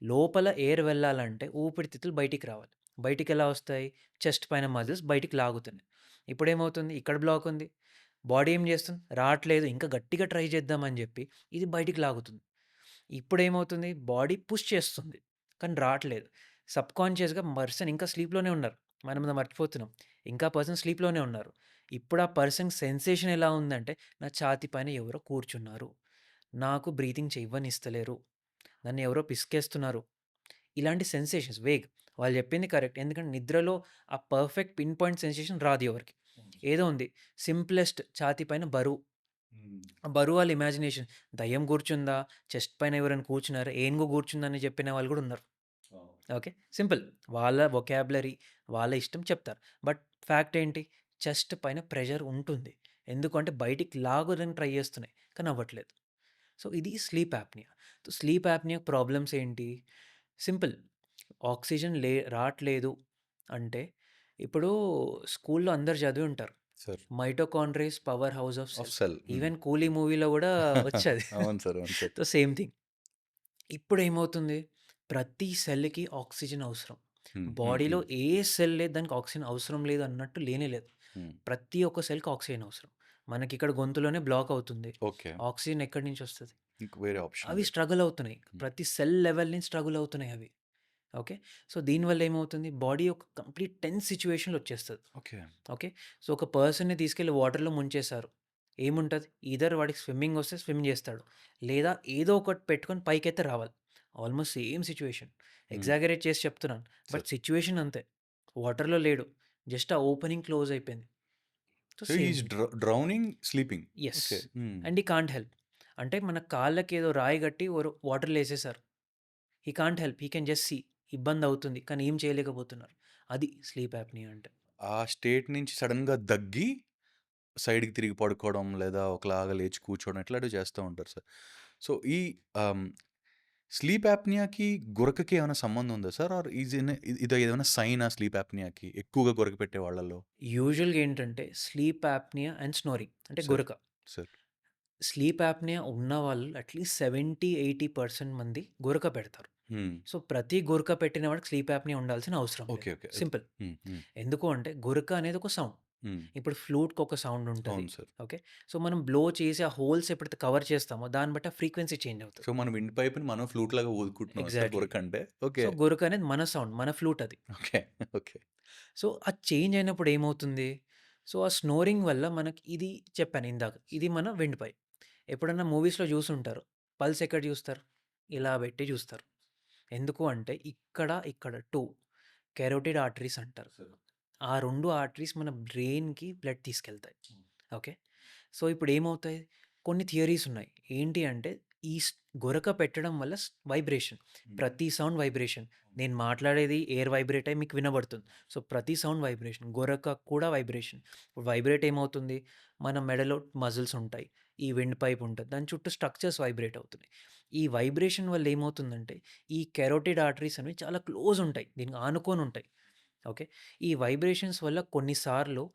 లోపల ఎయిర్ వెళ్ళాలంటే ఊపిరితిత్తులు బయటికి రావాలి. బయటికెలా వస్తాయి? చెస్ట్ పైన మజిల్స్ బయటికి లాగుతున్నాయి. ఇప్పుడేమవుతుంది? ఇక్కడ బ్లాక్ ఉంది. బాడీ ఏం చేస్తుంది? రాట్లేదు ఇంకా గట్టిగా ట్రై చేద్దామని చెప్పి ఇది బయటికి లాగుతుంది. ఇప్పుడేమవుతుంది? బాడీ పుష్ చేస్తుంది. కానీ రాట్లేదు. సబ్‌కాన్షియస్‌గా పర్సన్ ఇంకా స్లీప్‌లోనే ఉన్నారు. మనం అది మర్చిపోతున్నాం. ఇంకా పర్సన్ స్లీప్‌లోనే ఉన్నారు. ఇప్పుడు ఆ పర్సన్ సెన్సేషన్ ఎలా ఉందంటే, నా ఛాతీ పైన ఎవరో కూర్చున్నారు. నాకు బ్రీతింగ్ చెయ్యనిస్తలేరు. నన్ను ఎవరో పిసికేస్తున్నారు. ఇలాంటి సెన్సేషన్స్ వేగ్. వాళ్ళు చెప్పింది కరెక్ట్. ఎందుకంటే నిద్రలో ఆ పర్ఫెక్ట్ పిన్ పాయింట్ సెన్సేషన్ రాదు ఎవరికీ. ఏదో ఉంది. సింప్లెస్ట్ ఛాతీ పైన బరువు. హ్మ్. ఆ బరువు వాళ్ళ ఇమాజినేషన్. దయ్యం కూర్చుందా? చెస్ట్ పైన ఎవరైనా కూర్చున్నారా? ఏనుగు కూర్చుందని చెప్పిన వాళ్ళు కూడా ఉన్నారు. వావ్! ఓకే. సింపుల్. వాళ్ళ వొకాబులరీ, వాళ్ళ ఇష్టం చెప్తారు. బట్ ఫ్యాక్ట్ ఏంటి? చెస్ట్ పైన ప్రెషర్ ఉంటుంది. ఎందుకంటే బయటికి లాగడానికి ట్రై చేస్తున్నాయి. కానీ అవ్వట్లేదు. సో, ఇది sleep apnoea. So, sleep apnoea problems ఏంటి? సింపుల్. ఆక్సిజన్ రాట్లేదు అంటే ఇప్పుడు స్కూల్‌లో అందరూ చదివి ఉంటారు. Sir. Mitochondria is power house of of cell. Cell. Hmm. Even 'Coolie' మూవీలో గూడా వచ్చది. అవును సార్. అవును సార్. So, same thing. ఇప్పుడేమవుతుంది? ప్రతి సెల్‌కి ఆక్సిజన్ అవసరం. హ్మ్. హ్మ్. బాడీలో హ్మ్. ఏ సెల్ లేదు దానికి ఆక్సిజన్ అవసరం లేదు అన్నట్టు లేనే లేదు. హ్మ్. ప్రతి ఒక్క సెల్‌కి ఆక్సిజన్ అవసరం. మనకిక్కడ గొంతులోనే బ్లాక్ అవుతుంది. ఓకే. ఆక్సిజన్ ఎక్కడి నుంచి వస్తది? ఇంక వేరే ఆప్షన్ అవి లేదు. స్ట్రగుల్ అవుతున్నాయి. హ్మ్. ప్రతి సెల్ లెవెల్ నుంచి స్ట్రగుల్ అవుతున్నాయి అవి. ఓకే. సో, దీనివల్ల ఏమవుతుంది బాడీ ఒక కంప్లీట్ టెన్స్ సిట్యుయేషన్‌లో వచ్చేస్తది. ఓకే. ఓకే. సో, ఒక పర్సన్‌ని తీసుకెళ్ళి వాటర్‌లో ముంచేశారు. ఏముంటది? ఈదర్ వాడికి స్విమ్మింగ్ వస్తే స్విమ్ చేస్తాడు. లేదా ఏదో ఒకటి పెట్టుకొని పైకైతే రావాలి. Almost same situation. హ్మ్. ఎగ్జాగరేట్ చేసి చెప్తున్నాను. But sir. సిట్యుయేషన్ అంతే. వాటర్‌లో లేడు. జస్ట్ ఆ ఓపెనింగ్ క్లోజ్ అయిపోయింది. So, so, he same is thing. Drowning, sleeping. Yes. Okay. Hmm. And he can't help. అంటే మన కాళ్ళకేదో రాయి గట్టి వాటర్‌లో ఏసేశారు. He can't help. He can just see. ఇబ్బందవుతుంది. కానీ ఏం చేయలేకపోతున్నారు. అది స్లీప్ యాప్నియా అంటే. ఆ స్టేట్ నుంచి సడెన్‌గా దగ్గి సైడ్‌కి తిరిగి పడుకోవడం, లేదా ఒకలాగా లేచి కూర్చోవడం ఇట్లాంటివి చేస్తూ ఉంటారు సార్. సో, ఈ ఆహ్, స్లీప్ యాప్నియాకి, గురకకి ఏమైనా సంబంధం ఉందా సార్? ఆర్ ఇది ఏదైనా సైనా స్లీప్ యాప్నియాకి ఎక్కువగా గురక పెట్టే వాళ్ళలో? యూజువల్‌గా ఏంటంటే స్లీప్ యాప్నియా అండ్ స్నోరింగ్ అంటే సార్. గురక. సార్. స్లీప్ యాప్నియా ఉన్నవాళ్ళు అట్‌లీస్ట్ 70, 80% మంది గురక పెడతారు. హ్మ్. సో, ప్రతి గురక పెట్టిన వాడికి స్లీప్ యాప్నియా ఉండాల్సిన అవసరం లేదు. ఓకే. ఓకే. సింపుల్. హ్మ్. హ్మ్. ఎందుకు అంటే గురక అనేది ఒక సౌండ్. హ్మ్. ఇప్పుడు ఫ్లూట్‌కి ఒక సౌండ్ ఉంటది. అవును సార్. ఓకే. సో, మనం బ్లో చేసి ఆ హోల్స్ ఎప్పుడైతే కవర్ చేస్తామో దాన్ని బట్టి ఆ ఫ్రీక్వెన్సీ చేంజ్ అవుతది. సో, మన విండ్ పైప్‌ని మనం ఫ్లూట్‌లాగా ఊదుకుంటున్నామా సార్ ఎగ్జాక్ట్‌లీ. గురకంటే? ఓకే. సో, గురక అనేది మన సౌండ్. మన ఫ్లూట్ అది. ఓకే. ఓకే. సో, అది చేంజ్ అయినప్పుడు ఏమవుతుంది? సో, ఆ స్నోరింగ్ వల్ల మనకి ఇది చెప్పాను ఇందాక. ఇది మన విండ్ పైప్. ఎప్పుడన్నా మూవీస్‌లో జూసుంటారు. పల్స్ ఎక్కడ జూస్తారు? ఇలా బెట్టి జూస్తారు. ఎందుకు అంటే ఇక్కడ 2 కెరోటిడ్ ఆర్టరీస్ అంటారు. ఆ 2 ఆర్టరీస్ మన బ్రెయిన్‌కి బ్లడ్ తీసుకెళ్తాయి. ఓకే. సో, ఇప్పుడేమవుతాయి? కొన్ని థియరీస్ ఉన్నాయి. ఏంటి అంటే ఈ గొరక పెట్టడం వల్ల వైబ్రేషన్. ప్రతి సౌండ్ వైబ్రేషన్. నేను మాట్లాడేది ఎయిర్ వైబ్రేట్ అయ్యి మీకు వినబడుతుంది. సో, ప్రతి సౌండ్ వైబ్రేషన్. గొరక కూడా వైబ్రేషన్. వైబ్రేట్ ఏమవుతుంది? మన మెడలో మజిల్స్ ఉంటాయి. ఈ విండ్ పైప్ ఉంటది. దాని చుట్టూ స్ట్రక్చర్స్ వైబ్రేట్ అవుతున్నాయి. ఈ వైబ్రేషన్ వల్ల ఏమవుతుందంటే ఈ కెరోటిడ్ ఆర్టరీస్ అనేవి చాలా క్లోజ్ ఉంటాయి. దీనికి ఆనుకోని ఉంటాయి. ఓకే. ఈ వైబ్రేషన్స్ వల్ల కొన్ని సార్లు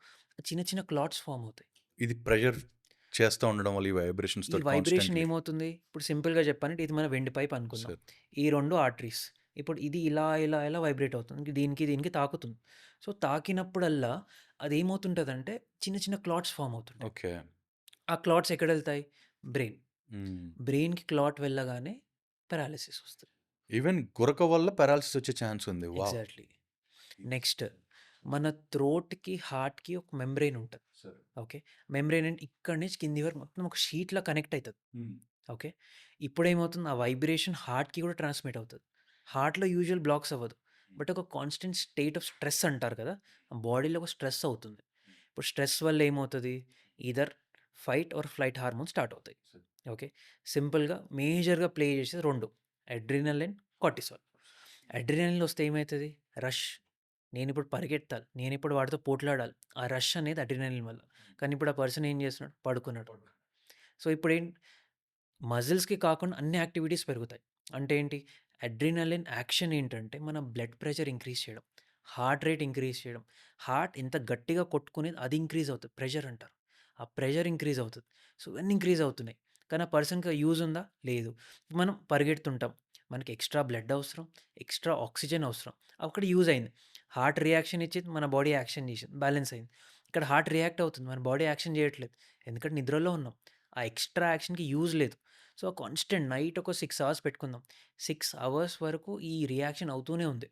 చిన్న చిన్న క్లాట్స్ ఫార్మ్ అవుతాయి. ఇది ప్రెషర్ చేస్తా ఉండడం వల్ల ఈ ఈ వైబ్రేషన్స్‌తోటి వైబ్రేషన్ కాన్స్టెంట్‌లీ. ఏమవుతుంది? ఇప్పుడు సింపుల్‌గా చెప్పాలంటే ఇది మన వెండి పైప్ అనుకుందాం. సార్. ఈ 2 ఆర్టరీస్. ఇప్పుడు ఇది ఇలా వైబ్రేట్ అవుతుంది. దీనికి తాకుతుంది. సో, తాకినప్పుడల్లా అదేమవుతుంటదంటే చిన్న చిన్న క్లాట్స్ ఫార్మ్ అవుతుంటాయి. ఓకే. ఆ క్లాట్స్ ఎక్కడెళ్తాయి? బ్రెయిన్. హ్మ్. బ్రెయిన్‌కి క్లాట్ వెళ్ళగానే పారాలిసిస్ వస్తది. ఈవెన్ గురక వల్ల పారాలిసిస్ వచ్చే ఛాన్స్ ఉంది. వావ్! ఎగ్జాక్ట్‌లీ. నెక్స్ట్ మన థ్రోట్‌కి, హార్ట్‌కి ఒక మెంబ్రేన్ ఉంటది. సార్. ఓకే. మెంబ్రేన్ అంటే ఇక్కడి నుంచి కింది వరకు మొత్తం ఒక షీట్‌లా కనెక్ట్ అయితది. హ్మ్. ఓకే. ఇప్పుడేమవుతుంది? ఆ వైబ్రేషన్ హార్ట్‌కి కూడా ట్రాన్స్‌మిట్ అవుతది. హార్ట్‌లో యూజువల్ బ్లాక్స్ అవ్వదు. బట్ ఒక కాన్స్టెంట్ స్టేట్ ఆఫ్ స్ట్రెస్ అంటారు కదా! బాడీలో ఒక స్ట్రెస్ అవుతుంది. ఇప్పుడు స్ట్రెస్ వల్ల ఏమవుతది? Either fight or flight hormones start అవుతాయి. ఓకే. సింపుల్‌గా మేజర్‌గా ప్లే చేసేది 2 అడ్రినలిన్, కార్టిసాల్. అడ్రినలిన్ వస్తే ఏమైతది? రష్. నేనిప్పుడు పరిగెత్తాలి. నేనిప్పుడు వాడితో పోట్లాడాలి. ఆ రష్ అనేది అడ్రినలిన్ వల్ల. కానీ ఇప్పుడు ఆ పర్సన్ ఏం చేస్తున్నాడు? పడుకున్నాడు. సో, మజిల్స్‌కి కాకుండా అన్ని యాక్టివిటీస్ పెరుగుతాయి. అంటే ఏంటి? అడ్రినలిన్ యాక్షన్ ఏంటంటే, మన బ్లడ్ ప్రెషర్ ఇంక్రీజ్ చేయడం. హార్ట్ రేట్ ఇంక్రీజ్ చేయడం. హార్ట్ ఎంత గట్టిగా కొట్టుకునేది అది ఇంక్రీజ్ అవుతది. ప్రెషర్ అంటారు. ఆ ప్రెషర్ ఇంక్రీజ్ అవుతది. సో, ఇవన్నీ ఇంక్రీజ్ అవుతున్నాయి. కానీ ఆ పర్సన్‌కి యూజ్ ఉందా? లేదు. మనం పరిగెడుతుంటాం. మనకి ఎక్స్‌ట్రా బ్లడ్ అవసరం. ఎక్స్‌ట్రా ఆక్సిజన్ అవసరం. అక్కడ యూజ్ అయింది. హార్ట్ రియాక్షన్ ఇచ్చింది. మన బాడీ యాక్షన్ చేసింది. బ్యాలెన్స్ అయింది. ఇక్కడ హార్ట్ రియాక్ట్ అవుతుంది. మన బాడీ యాక్షన్ చేయట్లేదు. ఎందుకంటే నిద్రలో ఉన్నాం. ఆ ఎక్స్‌ట్రా యాక్షన్‌కి యూజ్ లేదు. సో, కాన్స్టెంట్ నైట్ ఒక 6 అవర్స్ పెట్టుకుందాం. 6 అవర్స్ వరకు ఈ రియాక్షన్ అవుతూనే ఉంది.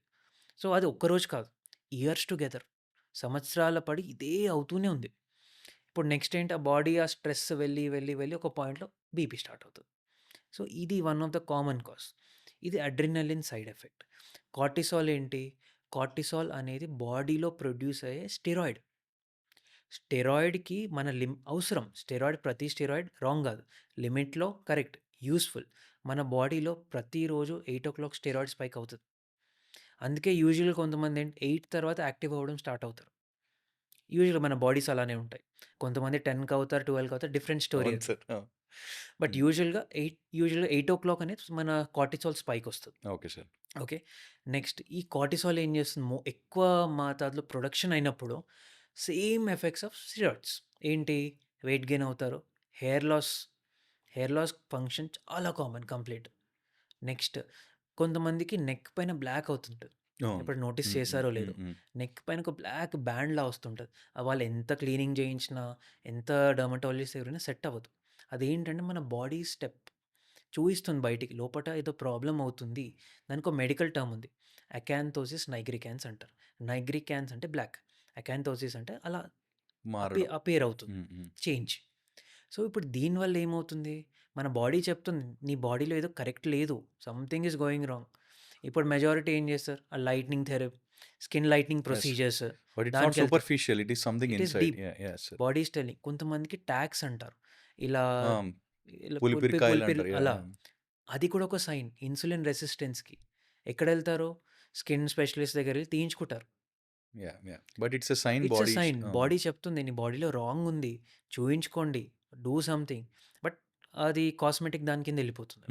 సో, అది ఒక్కరోజు కాదు. Years together. సంవత్సరాల పడి ఇదే అవుతూనే ఉంది. ఇప్పుడు నెక్స్ట్ ఏంటి ఆ బాడీ ఆ స్ట్రెస్ వెళ్ళి ఒక పాయింట్‌లో బీపీ స్టార్ట్ అవుతది. సో, ఇది one of the common cause. ఇది అడ్రినలిన్ సైడ్ ఎఫెక్ట్. కార్టిసాల్ ఏంటి? కార్టిసాల్ అనేది బాడీలో ప్రొడ్యూస్ అయ్యే స్టెరాయిడ్. స్టెరాయిడ్‌కి మన అవసరం. ప్రతి స్టెరాయిడ్ రాంగ్ గాదు. లిమిట్‌లో కరెక్ట్. యూజ్‌ఫుల్. మన బాడీలో ప్రతిరోజు 8:00 స్టెరాయిడ్ స్పైక్ అవుతది. అందుకే యూజువల్‌గా కొంతమందేంటి 8 తర్వాత యాక్టివ్ అవ్వడం స్టార్ట్ అవుతారు. యూజువల్‌గా మన బాడీస్ అలానే ఉంటాయి. కొంతమంది 10కి అవుతారు, 12కి అవుతారు. డిఫరెంట్ స్టోరీ అవును అది. సార్. ఆ! బట్ హ్మ్. యూజువల్‌గా 8:00 అనేది మన కార్టిసాల్ స్పైక్ వస్తది. Okay sir. ఓకే. నెక్స్ట్ ఈ కార్టిసాల్ ఏం చేస్తుంది ఎక్కువ మోతాదులో ప్రొడక్షన్ అయినప్పుడు సేమ్ ఎఫెక్ట్స్ ఆఫ్ స్టెరాయిడ్స్. ఏంటి? వెయిట్ గెయిన్ అవుతారు. Hair loss, hair loss function చాలా కామన్ కంప్లీట్. నెక్స్ట్ కొంతమందికి నెక్ పైన బ్లాక్ అవుతుంటది. అవును. ఎప్పుడు నోటీస్ హ్మ్. హ్మ్. చేశారో హ్మ్. లేదో. హ్మ్. నెక్ పైన ఒక బ్లాక్ బ్యాండ్‌లా వస్తుంటది. వాళ్ళు ఎంత క్లీనింగ్ చేయించినా, ఎంత డెర్మటాలజిస్ట్ దగ్గరైనా సెట్ అవ్వదు. అదేంటంటే మన బాడీ స్టెప్. చూయిస్తుంది బయటికి. లోపట ఏదో ప్రాబ్లమ్ అవుతుంది. దానికో మెడికల్ టర్మ్ ఉంది. అకాంతోసిస్ నైగ్రికాన్స్ అంటారు. నైగ్రికాన్స్ అంటే బ్లాక్. అకాంతోసిస్ అంటే అలా మారడం. అపియర్ అవుతుంది. హ్మ్. హ్మ్. చేంజ్. సో, ఇప్పుడు దీనివల్ల ఏమవుతుంది? మన బాడీ చెప్తుంది, నీ బాడీలో ఏదో కరెక్ట్ లేదు. Something is going wrong. ఇప్పుడు మెజారిటీ ఏం చేస్తారు? ఆ lightening therapy, skin lightening yes. Procedures but it's not దానికెళ్తారు. Superficial. It is something it is inside. Deep. Yes sir. Body styling. కొంతమందికి టాగ్స్ అంటారు. ఇలా ఆ! ఇలా పులిపిరికాయలు పులిపిరి అంటారు. అలా. అది కూడా ఒక సైన్ ఇన్సులిన్ రెసిస్టెన్స్‌కి. ఎక్కడెళ్తారు? స్కిన్ స్పెషలిస్ట్ దగ్గరెళ్లి తీయించుకుంటారు. But it's a sign it's a body sign. Body చెప్తుంది నీ బాడీలో రాంగ్ ఉంది. చూయించుకోండి. Do something. బట్ అది కాస్మెటిక్ దాని కింద ఎళ్ళిపోతుంది.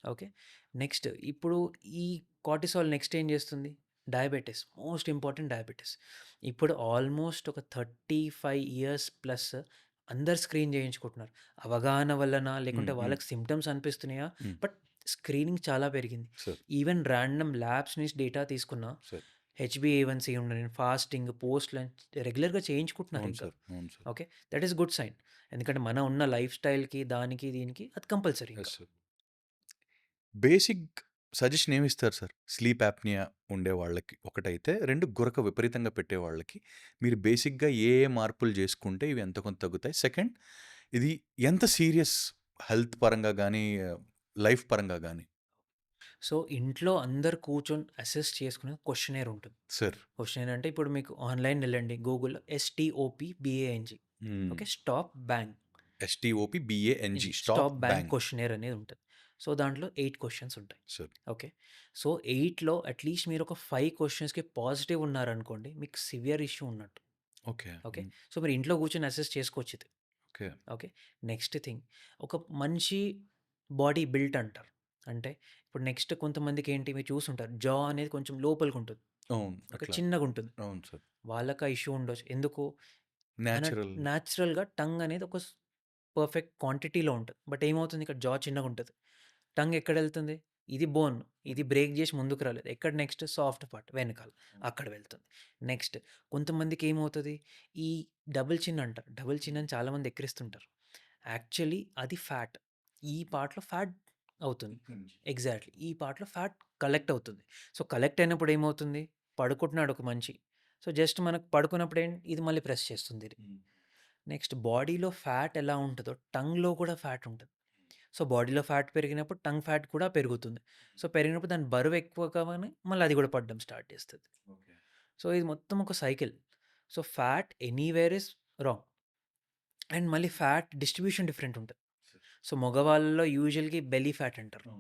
ఓకే. నెక్స్ట్ ఇప్పుడు ఈ కార్టిసాల్ నెక్స్ట్ ఏం చేస్తుంది? డయాబెటిస్. Most important diabetes. ఇప్పుడు ఆల్మోస్ట్ ఒక 35 ఇయర్స్ ప్లస్ అందరు స్క్రీన్ చేయించుకుంటున్నారు. అవగాహన వల్లనా? లేకుంటే వాళ్ళకి సింప్టమ్స్ అనిపిస్తున్నాయా? బట్ స్క్రీనింగ్ చాలా పెరిగింది. సార్. ఈవెన్ ర్యాండమ్ ల్యాబ్స్ నుంచి డేటా తీసుకున్నా సార్. హెచ్‌బీఏవన్సీ ఉండని, ఫాస్టింగ్, పోస్ట్ లంచ్ రెగ్యులర్‌గా చేయించుకుంటున్నారు అవును ఇంకా. సార్. అవును sir. Okay. That is good sign. ఎందుకంటే మనం ఉన్న లైఫ్ స్టైల్‌కి, దానికి, దీనికి అది కంపల్సరీ ఇంకా. Yes sir. బేసిక్ సజెషన్ ఏమిస్తారు సార్? స్లీప్ యాప్నియా ఉండేవాళ్ళకి ఒకటైతే, 2 గురక విపరీతంగా పెట్టేవాళ్ళకి మీరు బేసిక్‌గా ఏ ఏ మార్పులు చేసుకుంటే ఇవి ఎంతో కొంత తగ్గుతాయి? సెకండ్, ఇది ఎంత సీరియస్ హెల్త్ పరంగా గానీ, లైఫ్ పరంగా గానీ? సో, ఇంట్లో అందరూ కూర్చొని అసెస్ చేసుకునే క్వెషనైర్ ఉంటుంది. సార్. క్వెషనైర్ అంటే ఇప్పుడు మీకు ఆన్‌లైన్ ఎళ్ళండి గూగుల్‌లో STOPBANG. Okay. Stop bang. STOPBANG. Stop stop bang bang. Questionnaire అనేది ఉంటది. సో, దాంట్లో 8 క్వెషన్స్ ఉంటాయి. సార్. ఓకే. సో, 8లో అట్‌లీస్ట్ మీరు ఒక 5 క్వెషన్స్‌కి పాజిటివ్ ఉన్నారనుకోండి, మీకు సివియర్ ఇష్యూ ఉన్నట్టు. ఓకే. ఓకే. సో, మీరు ఇంట్లో కూర్చొని అసెస్ చేసుకోవచ్చు ఇది. ఓకే. ఓకే. నెక్స్ట్ థింగ్ ఒక మనిషి బాడీ బిల్ట్ అంటారు. అంటే ఇప్పుడు నెక్స్ట్ కొంతమందికేంటి మీరు చూసుంటారు. జా అనేది కొంచెం లోపలికుంటుంది. అవును. ఓకే. అట్లా. చిన్నగుంటుంది. అవును సార్. వాళ్ళకి ఆ ఇష్యూ ఉండొచ్చు. ఎందుకు? మన నేచురల్. నేచురల్‌గా టంగ్ అనేది ఒక పర్ఫెక్ట్ క్వాంటిటీలో ఉంటది. బట్ ఏమవుతుంది ఇక్కడ జా చిన్నగుంటది. టంగ్ ఎక్కడెళ్తుంది? ఇది బోన్. ఇది బ్రేక్ జేసి ముందుకు రాలేదు. ఎక్కడ నెక్స్ట్ సాఫ్ట్ పార్ట్ వెనకాల. అక్కడ వెళ్తుంది. నెక్స్ట్ కొంతమందికి ఏమవుతది? ఈ డబుల్ చిన్ అంటారు. డబుల్ చిన్ అని చాలామంది ఎక్కిరిస్తుంటారు. యాక్చువల్లీ అది ఫ్యాట్. ఈ పార్ట్‌లో ఫ్యాట్ అవుతుంది. ఎగ్జాక్ట్‌లీ. ఈ పార్ట్‌లో ఫ్యాట్ కలెక్ట్ అవుతుంది. సో, కలెక్ట్ అయినప్పుడు ఏమవుతుంది? పడుకుంటున్నాడు ఒక మనిషి. సో, జస్ట్ మనకు పడుకున్నప్పుడు ఇది మళ్ళీ ప్రెస్ చేస్తుంది ఇది. నెక్స్ట్ బాడీలో ఫ్యాట్ ఎలా ఉంటదో టంగ్‌లో కూడా ఫ్యాట్ ఉంటది. సో, బాడీలో ఫ్యాట్ పెరిగినప్పుడు టంగ్ ఫ్యాట్ కూడా పెరుగుతుంది. సో, పెరిగినప్పుడు దాని బరువు ఎక్కువ కాగానే మళ్ళీ అది కూడా పడడం స్టార్ట్ చేస్తది. సో, ఇది మొత్తం ఒక cycle. So, fat anywhere is wrong. And మళ్ళీ ఫ్యాట్ డిస్ట్రిబ్యూషన్ డిఫరెంట్ ఉంటది. సో, మగవాళ్ళలో యూజువల్‌గా బెల్లీ ఫ్యాట్ అంటారు.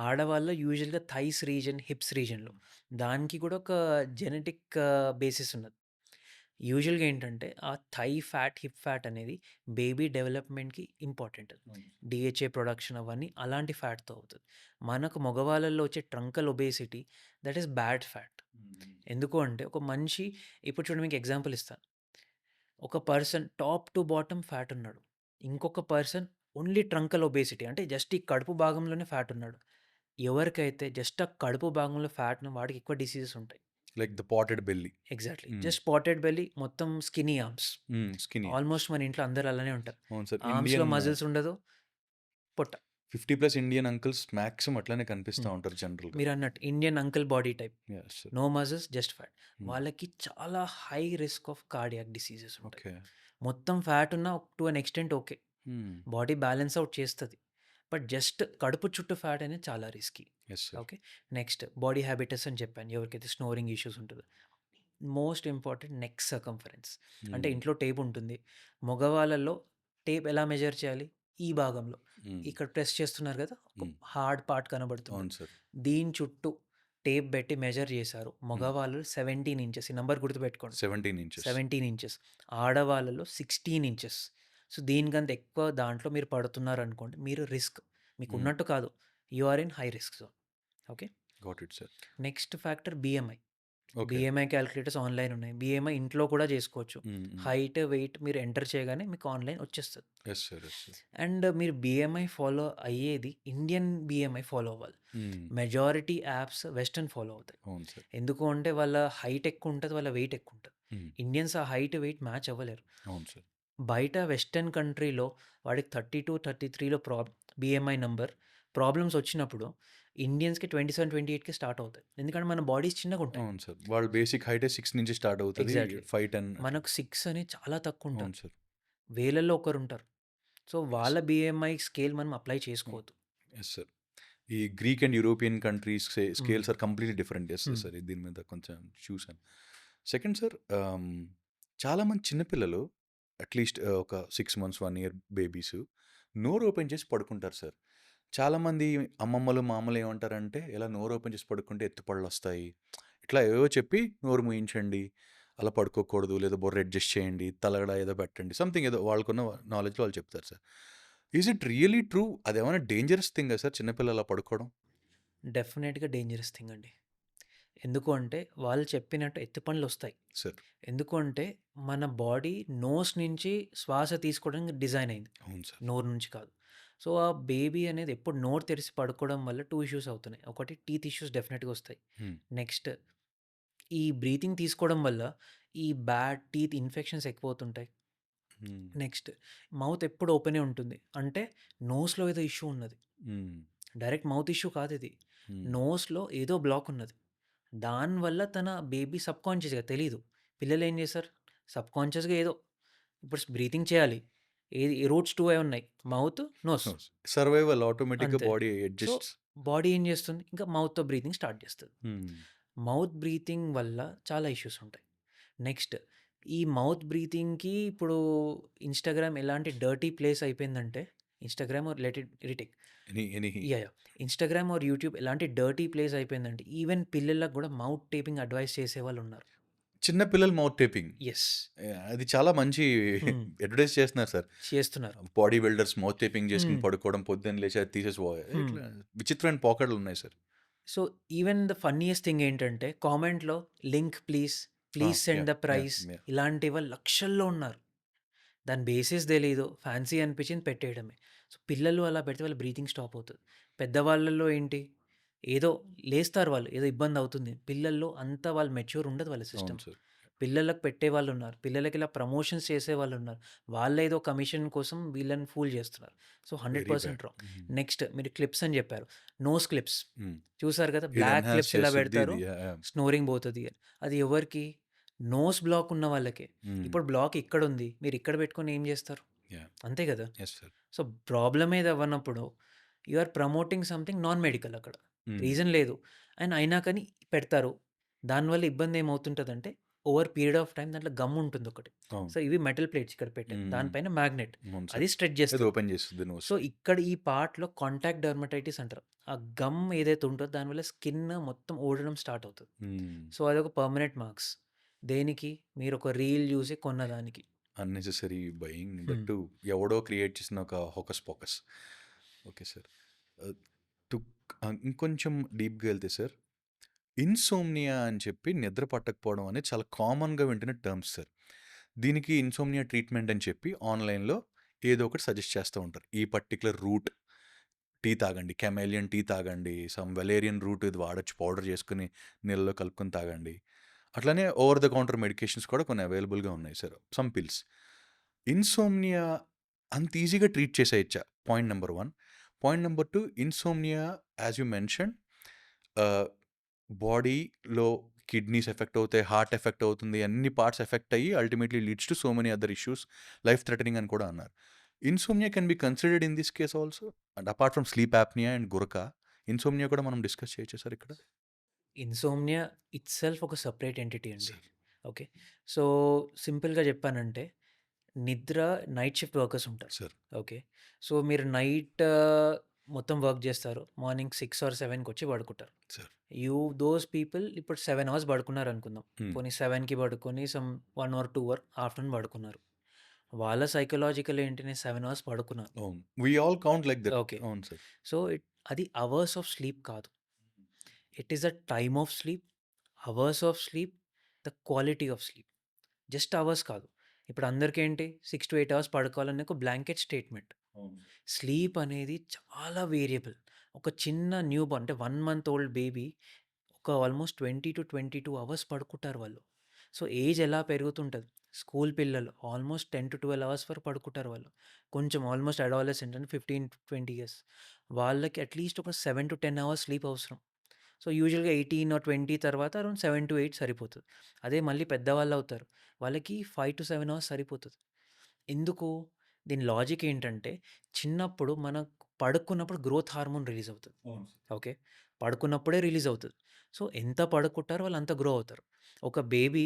ఆడవాళ్ళలో యూజువల్‌గా థైస్ రీజియన్, హిప్స్ రీజియన్‌లో. దానికి కూడా ఒక జెనెటిక్ బేసిస్ ఉన్నది. యూజువల్‌గా ఏంటంటే ఆ థై ఫ్యాట్, హిప్ ఫ్యాట్ అనేది బేబీ డెవలప్‌మెంట్‌కి ఇంపార్టెంట్. డీహెచ్ఏ ప్రొడక్షన్ అవన్నీ అలాంటి ఫ్యాట్‌తో అవుతది. మనకు మగవాళ్ళలో వచ్చే ట్రంకల్ obesity that is bad fat. ఎందుకు అంటే ఒక మనిషి ఇప్పుడు చూడండి మీకు ఎగ్జాంపుల్ ఇస్తాను. ఒక person top to bottom fat ఉన్నాడు. ఇంకొక పర్సన్ ఓన్లీ ట్రంకల్ ఒబేసిటీ అంటే జస్ట్ ఈ కడుపు భాగంలోనే ఫ్యాట్ ఉన్నాడు. ఎవరికైతే జస్ట్ ఆ కడుపు భాగంలో ఫ్యాట్ వాడికి ఎక్కువ డిసీజెస్ ఉంటాయి. Like the potted belly. Exactly. Just spotted belly మొత్తం స్కిన్నీ ఆర్మ్స్. స్కిన్నీ. ఆల్మోస్ట్ మన ఇంట్లో అందరూ అలానే ఉంటారు. అవును సార్. ఆర్మ్స్‌లో ఇండియన్ మజిల్స్ ఉండదు. పొట్ట. 50+ ఇండియన్ అంకుల్స్ మాక్సిమం అట్లనే కనిపిస్తా హ్మ్. ఉంటారు జనరల్‌గా. మీరన్నట్టు Indian uncle body type. Yes sir. No muscles just fat. వాళ్ళకి చాలా high risk of cardiac diseases ఉంటాయి. ఓకే. మొత్తం ఫ్యాట్ ఉన్న to an extent okay. Body balance out చేస్తది. బట్ జస్ట్ కడుపు చుట్టూ ఫ్యాట్ అనేది చాలా risky. Yes sir. Okay. Next body habitus అని చెప్పాను. ఎవరికైతే స్నోరింగ్ ఇష్యూస్ ఉంటదో. Most important neck circumference. అంటే ఇంట్లో టేప్ ఉంటుంది. మగవాళ్ళలో టేప్ ఎలా మెజర్ చేయాలి? ఈ భాగంలో. ఇక్కడ ప్రెస్ చేస్తున్నారు కదా! ఒక హార్డ్ పార్ట్ కనబడుతుంది. అవును సార్. దీని చుట్టూ టేప్ పెట్టి మెజర్ చేశారు. మగవాళ్ళు 17 ఇంచెస్. ఈ నంబర్ గుర్తుపెట్టుకోండి. 17 ఇంచెస్. 17 ఇంచెస్. ఆడవాళ్ళలో 16 ఇంచెస్. సో, దీనికంత ఎక్కువ దాంట్లో మీరు పడుతున్నారనుకోండి, మీరు రిస్క్. మీకున్నట్టు కాదు. You are in high risk zone. Okay. Got it sir. Next factor BMI. Okay. BMI calculators online ఉన్నాయి. బీఎంఐ ఇంట్లో కూడా చేసుకోవచ్చు. హైట్, వెయిట్ మీరు ఎంటర్ చేయగానే మీకు ఆన్‌లైన్ వచ్చేస్తది. Yes sir. Yes sir. And మీరు బీఎంఐ ఫాలో అయ్యేది ఇండియన్ బీఎంఐ ఫాలో అవ్వాలి. మెజారిటీ యాప్స్ వెస్టర్న్ ఫాలో అవుతాయి. అవును సార్. ఎందుకు అంటే వాళ్ళ హైట్ ఎక్కువ ఉంటది. వాళ్ళ వెయిట్ ఎక్కువ ఉంటది. ఇండియన్స్ ఆ హైట్, వెయిట్ మ్యాచ్ అవ్వలేరు. అవును సార్. బయట వెస్టర్న్ కంట్రీలో వాడికి 32, 33లో బీఎంఐ నంబర్ ప్రాబ్లమ్స్ వచ్చినప్పుడు ఇండియన్స్‌కి 27, 28కే స్టార్ట్ అవుతాయి. ఎందుకంటే మన బాడీస్ చిన్నగుంటాయి. అవును సార్. వాళ్ళ బేసిక్ హైటే 6 నుంచి స్టార్ట్ అవుతది. ఎగ్జాక్ట్‌లీ. 5, 10 అట్లా. మనకు 6 అనేది చాలా తక్కువుంటారు. అవును సార్. వేలల్లో ఒకరుంటారు. So, yes. వాళ్ళ బీఎంఐ స్కేల్ మనం అప్లై హ్మ్. చేసుకోవద్దు. Yes sir. ఈ Greek and European countries hmm. Scales are completely different. Yes hmm. Sir. దీని మీద కొంచెం చూసాను. సెకండ్ సార్, చాలామంది చిన్న పిల్లలు అట్‌లీస్ట్ ఒక 6 మంత్స్, 1 ఇయర్ బేబీస్ నోరు ఓపెన్ చేసి పడుకుంటారు సార్. చాలామంది అమ్మమ్మలు, మామలు ఏమంటారంటే, ఇలా నోరు ఓపెన్ చేసి పడుకుంటే ఎత్తుపళ్ళొస్తాయి. ఇట్లా ఏవేవో చెప్పి నోరు మూయించండి. అలా పడుకోకూడదు. లేదా బుర్ర అడ్జస్ట్ చేయండి. తలగడ ఏదో పెట్టండి. సంథింగ్ ఏదో వాళ్ళకున్న నాలెడ్జ్‌లో వాళ్ళు చెప్తారు sir. Is it really true? అదేమన్నా డేంజరస్ థింగా సార్ చిన్నపిల్లలు అలా పడుకోవడం? డెఫినెట్‌గా డేంజరస్ థింగ్ అండి. ఎందుకు అంటే వాళ్ళు చెప్పినట్టు ఎత్తుపనులొస్తాయి. సార్. ఎందుకు అంటే మన బాడీ నోస్ నుంచి శ్వాస తీసుకోవడానికి డిజైన్ అయింది. అవును సార్. నోరు నుంచి కాదు. సో, ఆ బేబీ అనేది ఎప్పుడు నోరు తెరిసి పడుకోవడం వల్ల 2 ఇష్యూస్ అవుతున్నాయి. ఒకటి టీత్ ఇష్యూస్ డెఫినెట్‌గా వస్తాయి. హ్మ్. నెక్స్ట్ ఈ బ్రీతింగ్ తీసుకోవడం వల్ల ఈ బ్యాడ్ టీత్ ఇన్ఫెక్షన్స్ ఎక్కువవుతుంటాయి. హ్మ్. నెక్స్ట్ మౌత్ ఎప్పుడు ఓపెనే ఉంటుంది. అంటే నోస్‌లో ఏదో ఇష్యూ ఉన్నది. హ్మ్. డైరెక్ట్ మౌత్ ఇష్యూ కాదిది. హ్మ్. నోస్‌లో ఏదో బ్లాక్ ఉన్నది. దానివల్ల తన బేబీ సబ్‌కాన్షియస్‌గా తెలీదు. పిల్లలేం చేశారు? సబ్‌కాన్షియస్‌గా ఏదో ఇప్పుడు బ్రీతింగ్ చేయాలి. ఏది రూట్స్ 2 ఉన్నాయి. మౌత్, నోస్ సర్వైవల్ ఆటోమేటిక్‌గా అంతే. Body so, అడ్జస్ట్స్. బాడీ ఏం చేస్తుంది? ఇంకా మౌత్‌తో బ్రీతింగ్ స్టార్ట్ చేస్తది. హ్మ్. మౌత్ బ్రీతింగ్ వల్ల చాలా ఇష్యూస్ ఉంటాయి. నెక్స్ట్ ఈ మౌత్ బ్రీతింగ్‌కి ఇప్పుడు ఇన్‌స్టాగ్రామ్ ఎలాంటి డర్టీ ప్లేస్ అయిపోయిందంటే Instagram are let it take any yeah! Instagram are YouTube ఎలాంటి డర్టీ ప్లేస్ అయిపోయిందంటే ఈవెన్ పిల్లలకు గూడా మౌత్ టేపింగ్ అడ్వైస్ చేసేవాళ్ళున్నారు. చిన్న పిల్లలు మౌత్ టేపింగ్. యెస్. అది చాలా మంచి హ్మ్. అడ్వర్టైజ్ చేస్తున్నారు సార్. చేస్తున్నారు. బాడీ బిల్డర్స్ మౌత్ టేపింగ్ చేసుకొని హ్మ్. పడుకోవడం, పొద్దున్న లేచి అది తీసేసి హ్మ్. ఇట్లా విచిత్రమైన పోకడలున్నాయి sir. So, even the funniest thing ఏంటంటే కామెంట్‌లో link please, ah! Please send yeah! The yeah! Price yeah! ఇలాంటివి లక్షల్లో ఉన్నారు. దాని బేసిస్ తెలీదు. ఫ్యాన్సీ అనిపించింది పెట్టేయడమే. సో, పిల్లలు అలా పెడితే వాళ్ళ బ్రీతింగ్ స్టాప్ అవుతది. పెద్దవాళ్ళలో ఏంటి? ఏదో లేస్తారు వాళ్ళు. ఏదో ఇబ్బందవుతుంది. పిల్లల్లో అంత వాళ్ళు మెచ్యూర్ ఉండదు వాళ్ళ అవును సిస్టమ్. సార్. పిల్లలకు పెట్టేవాళ్ళున్నారు. పిల్లలకి ఇలా ప్రమోషన్స్ చేసేవాళ్ళున్నారు. వాళ్ళేదో కమిషన్ కోసం వీళ్ళని ఫూల్ చేస్తున్నారు. So, very 100% bad. Wrong. Next మీరు క్లిప్స్ అని చెప్పారు. నోస్ క్లిప్స్ హ్మ్. చూసారు కదా! ఇది బ్లాక్ ఎన్హాన్స్ క్లిప్స్ ఇలా చేస్తుద్ది పెడతారు. ఇది. యాహ్! యాహ్! స్నోరింగ్ పోతది అని. అది ఎవరికి? నోస్ బ్లాక్ ఉన్న వాళ్ళకే. హ్మ్. ఇప్పుడు బ్లాక్ ఇక్కడుంది. మీరు ఇక్కడ పెట్టుకొని ఏం చేస్తారు? యాహ్! అంతే గదా! Yes sir. సో, ప్రాబ్లమ్ ఏది అవ్వనప్పుడు you are promoting something non medical అక్కడ. హ్మ్. రీజన్ లేదు. అండ్ అయినా కానీ పెడతారు. దానివల్ల ఇబ్బంది ఏమవుతుంటదంటే ఓవర్ పీరియడ్ ఆఫ్ టైమ్ దాంట్లో గమ్ ఉంటుందొకటి. అవును. సో, ఇవి మెటల్ ప్లేట్స్ ఇక్కడ పెట్టారు. హ్మ్. దానిపైన మ్యాగ్నెట్. అవును అది సార్. స్ట్రెచ్ అది చేస్తది. ఓపెన్ చేస్తుద్ది సో, నోస్‌ని. ఇక్కడ ఈ పార్ట్‌లో కాంటాక్ట్ డెర్మటైటిస్ అంటారు. ఆ గమ్ ఏదైతే ఉంటదో దానివల్ల స్కిన్ మొత్తం ఊడడం స్టార్ట్ అవుతది. హ్మ్. సో, అదొక పర్మనెంట్ మార్క్స్. దేనికి? మీరొక రీల్ జూసి కొన్నదానికి. Unnecessary buying that hmm. Too ఎవడో క్రియేట్ చేసిన ఒక hocus pocus. Okay sir. Ah, to ఇంకొంచెం డీప్‌గా వెళ్తే సార్, ఇన్సోమ్నియా అని చెప్పి నిద్ర పట్టకపోవడం అనేది చాలా కామన్‌గా వింటున్న టర్మ్స్ సార్. దీనికి ఇన్సోమ్నియా ట్రీట్మెంట్ అని చెప్పి ఆన్‌లైన్‌లో ఏదో ఒకటి సజెస్ట్ చేస్తూ ఉంటారు. ఈ పర్టిక్యులర్ రూట్ టీ తాగండి, కెమెలియన్ టీ తాగండి, సమ్ వెలేరియన్ రూట్ ఇది వాడొచ్చు పౌడర్ చేసుకొని నీళ్ళలో కలుపుకొని తాగండి. అట్లనే ఓవర్ ద కౌంటర్ మెడికేషన్స్ కూడా కొన్ని అవైలబుల్‌గా ఉన్నాయి సార్. Some pills. ఇన్సోమ్నియా అంత ఈజీగా ట్రీట్ చేసేయచ్చా? Point number 1. Point number 2, insomnia as you mention ah, బాడీలో కిడ్నీస్ ఎఫెక్ట్ అవుతాయి, హార్ట్ ఎఫెక్ట్ అవుతుంది. అన్ని పార్ట్స్ ఎఫెక్ట్ అయ్యి అల్టిమేట్‌లీ leads to so many other issues, life threatening అని కూడా అన్నారు. Insomnia can be considered in this case also? And apart from sleep apnoea and గురక, ఇన్సోమ్నియా కూడా మనం డిస్కస్ చేయొచ్చా సార్ ఇక్కడ? ఇన్సోమ్నియా ఇట్‌సెల్ఫ్ ఒక సెపరేట్ ఎంటిటీ అండి. సార్. ఓకే. సో, సింపుల్‌గా చెప్పానంటే నిద్ర నైట్ షిఫ్ట్ వర్కర్స్ ఉంటారు. సార్. ఓకే. సో, మీరు నైట్ మొత్తం వర్క్ జేస్తారు. మార్నింగ్ 6 ఆర్ 7:00కొచ్చి పడుకుంటారు. సార్. దోస్ పీపుల్ ఇప్పుడు 7 అవర్స్ పడుకున్నారనుకుందాం. హ్మ్. పోనీ 7కి పడుకొని 1 ఆర్ 2 ఆఫ్టర్‌నూన్ పడుకున్నారు. వాళ్ళ సైకలాజికల్ ఏంటి నేను 7 అవర్స్ పడుకున్నాను. అవును. We all count like that. Okay. అవును సార్. సో, అది అవర్స్ ఆఫ్ స్లీప్ కాదు. It is the time of sleep, hours of sleep, the quality of sleep. Just hours కాదు. ఇప్పుడు అందరికేంటి 6-8 అవర్స్ పడుకోవాలని ఒక బ్లాంకెట్ స్టేట్మెంట్. అవును. స్లీప్ అనేది చాలా వేరియబుల్. ఒక చిన్న న్యూబార్న్ అంటే 1 మంత్ ఓల్డ్ బేబీ ఒక ఆల్మోస్ట్ 20-22 అవర్స్ పడుకుంటారు వాళ్ళు. సో, ఏజ్ ఎలా పెరుగుతుంటది. స్కూల్ పిల్లలు ఆల్మోస్ట్ 10-12 అవర్స్ వరకు పడుకుంటారు వాళ్ళు. కొంచెం ఆల్మోస్ట్ అడాలసెంట్ అంటే 15-20 ఇయర్స్. వాళ్ళకి అట్‌లీస్ట్ ఒక 7-10 అవర్స్ స్లీప్ అవసరం. సో, యూజువల్‌గా 18 ఆర్ 20 తర్వాత అరౌండ్ 7-8 సరిపోతది. అదే మళ్ళీ పెద్దవాళ్ళవుతారు. వాళ్ళకి 5-7 అవర్స్ సరిపోతది. ఎందుకు? దీని లాజిక్ ఏంటంటే, చిన్నప్పుడు మనం పడుకున్నప్పుడు గ్రోత్ హార్మోన్ రిలీజ్ అవుతది. అవును. ఓకే. పడుకున్నప్పుడే రిలీజ్ అవుతది. సో, ఎంత పడుకుంటారో వాళ్ళు అంత గ్రో అవుతారు. ఒక బేబీ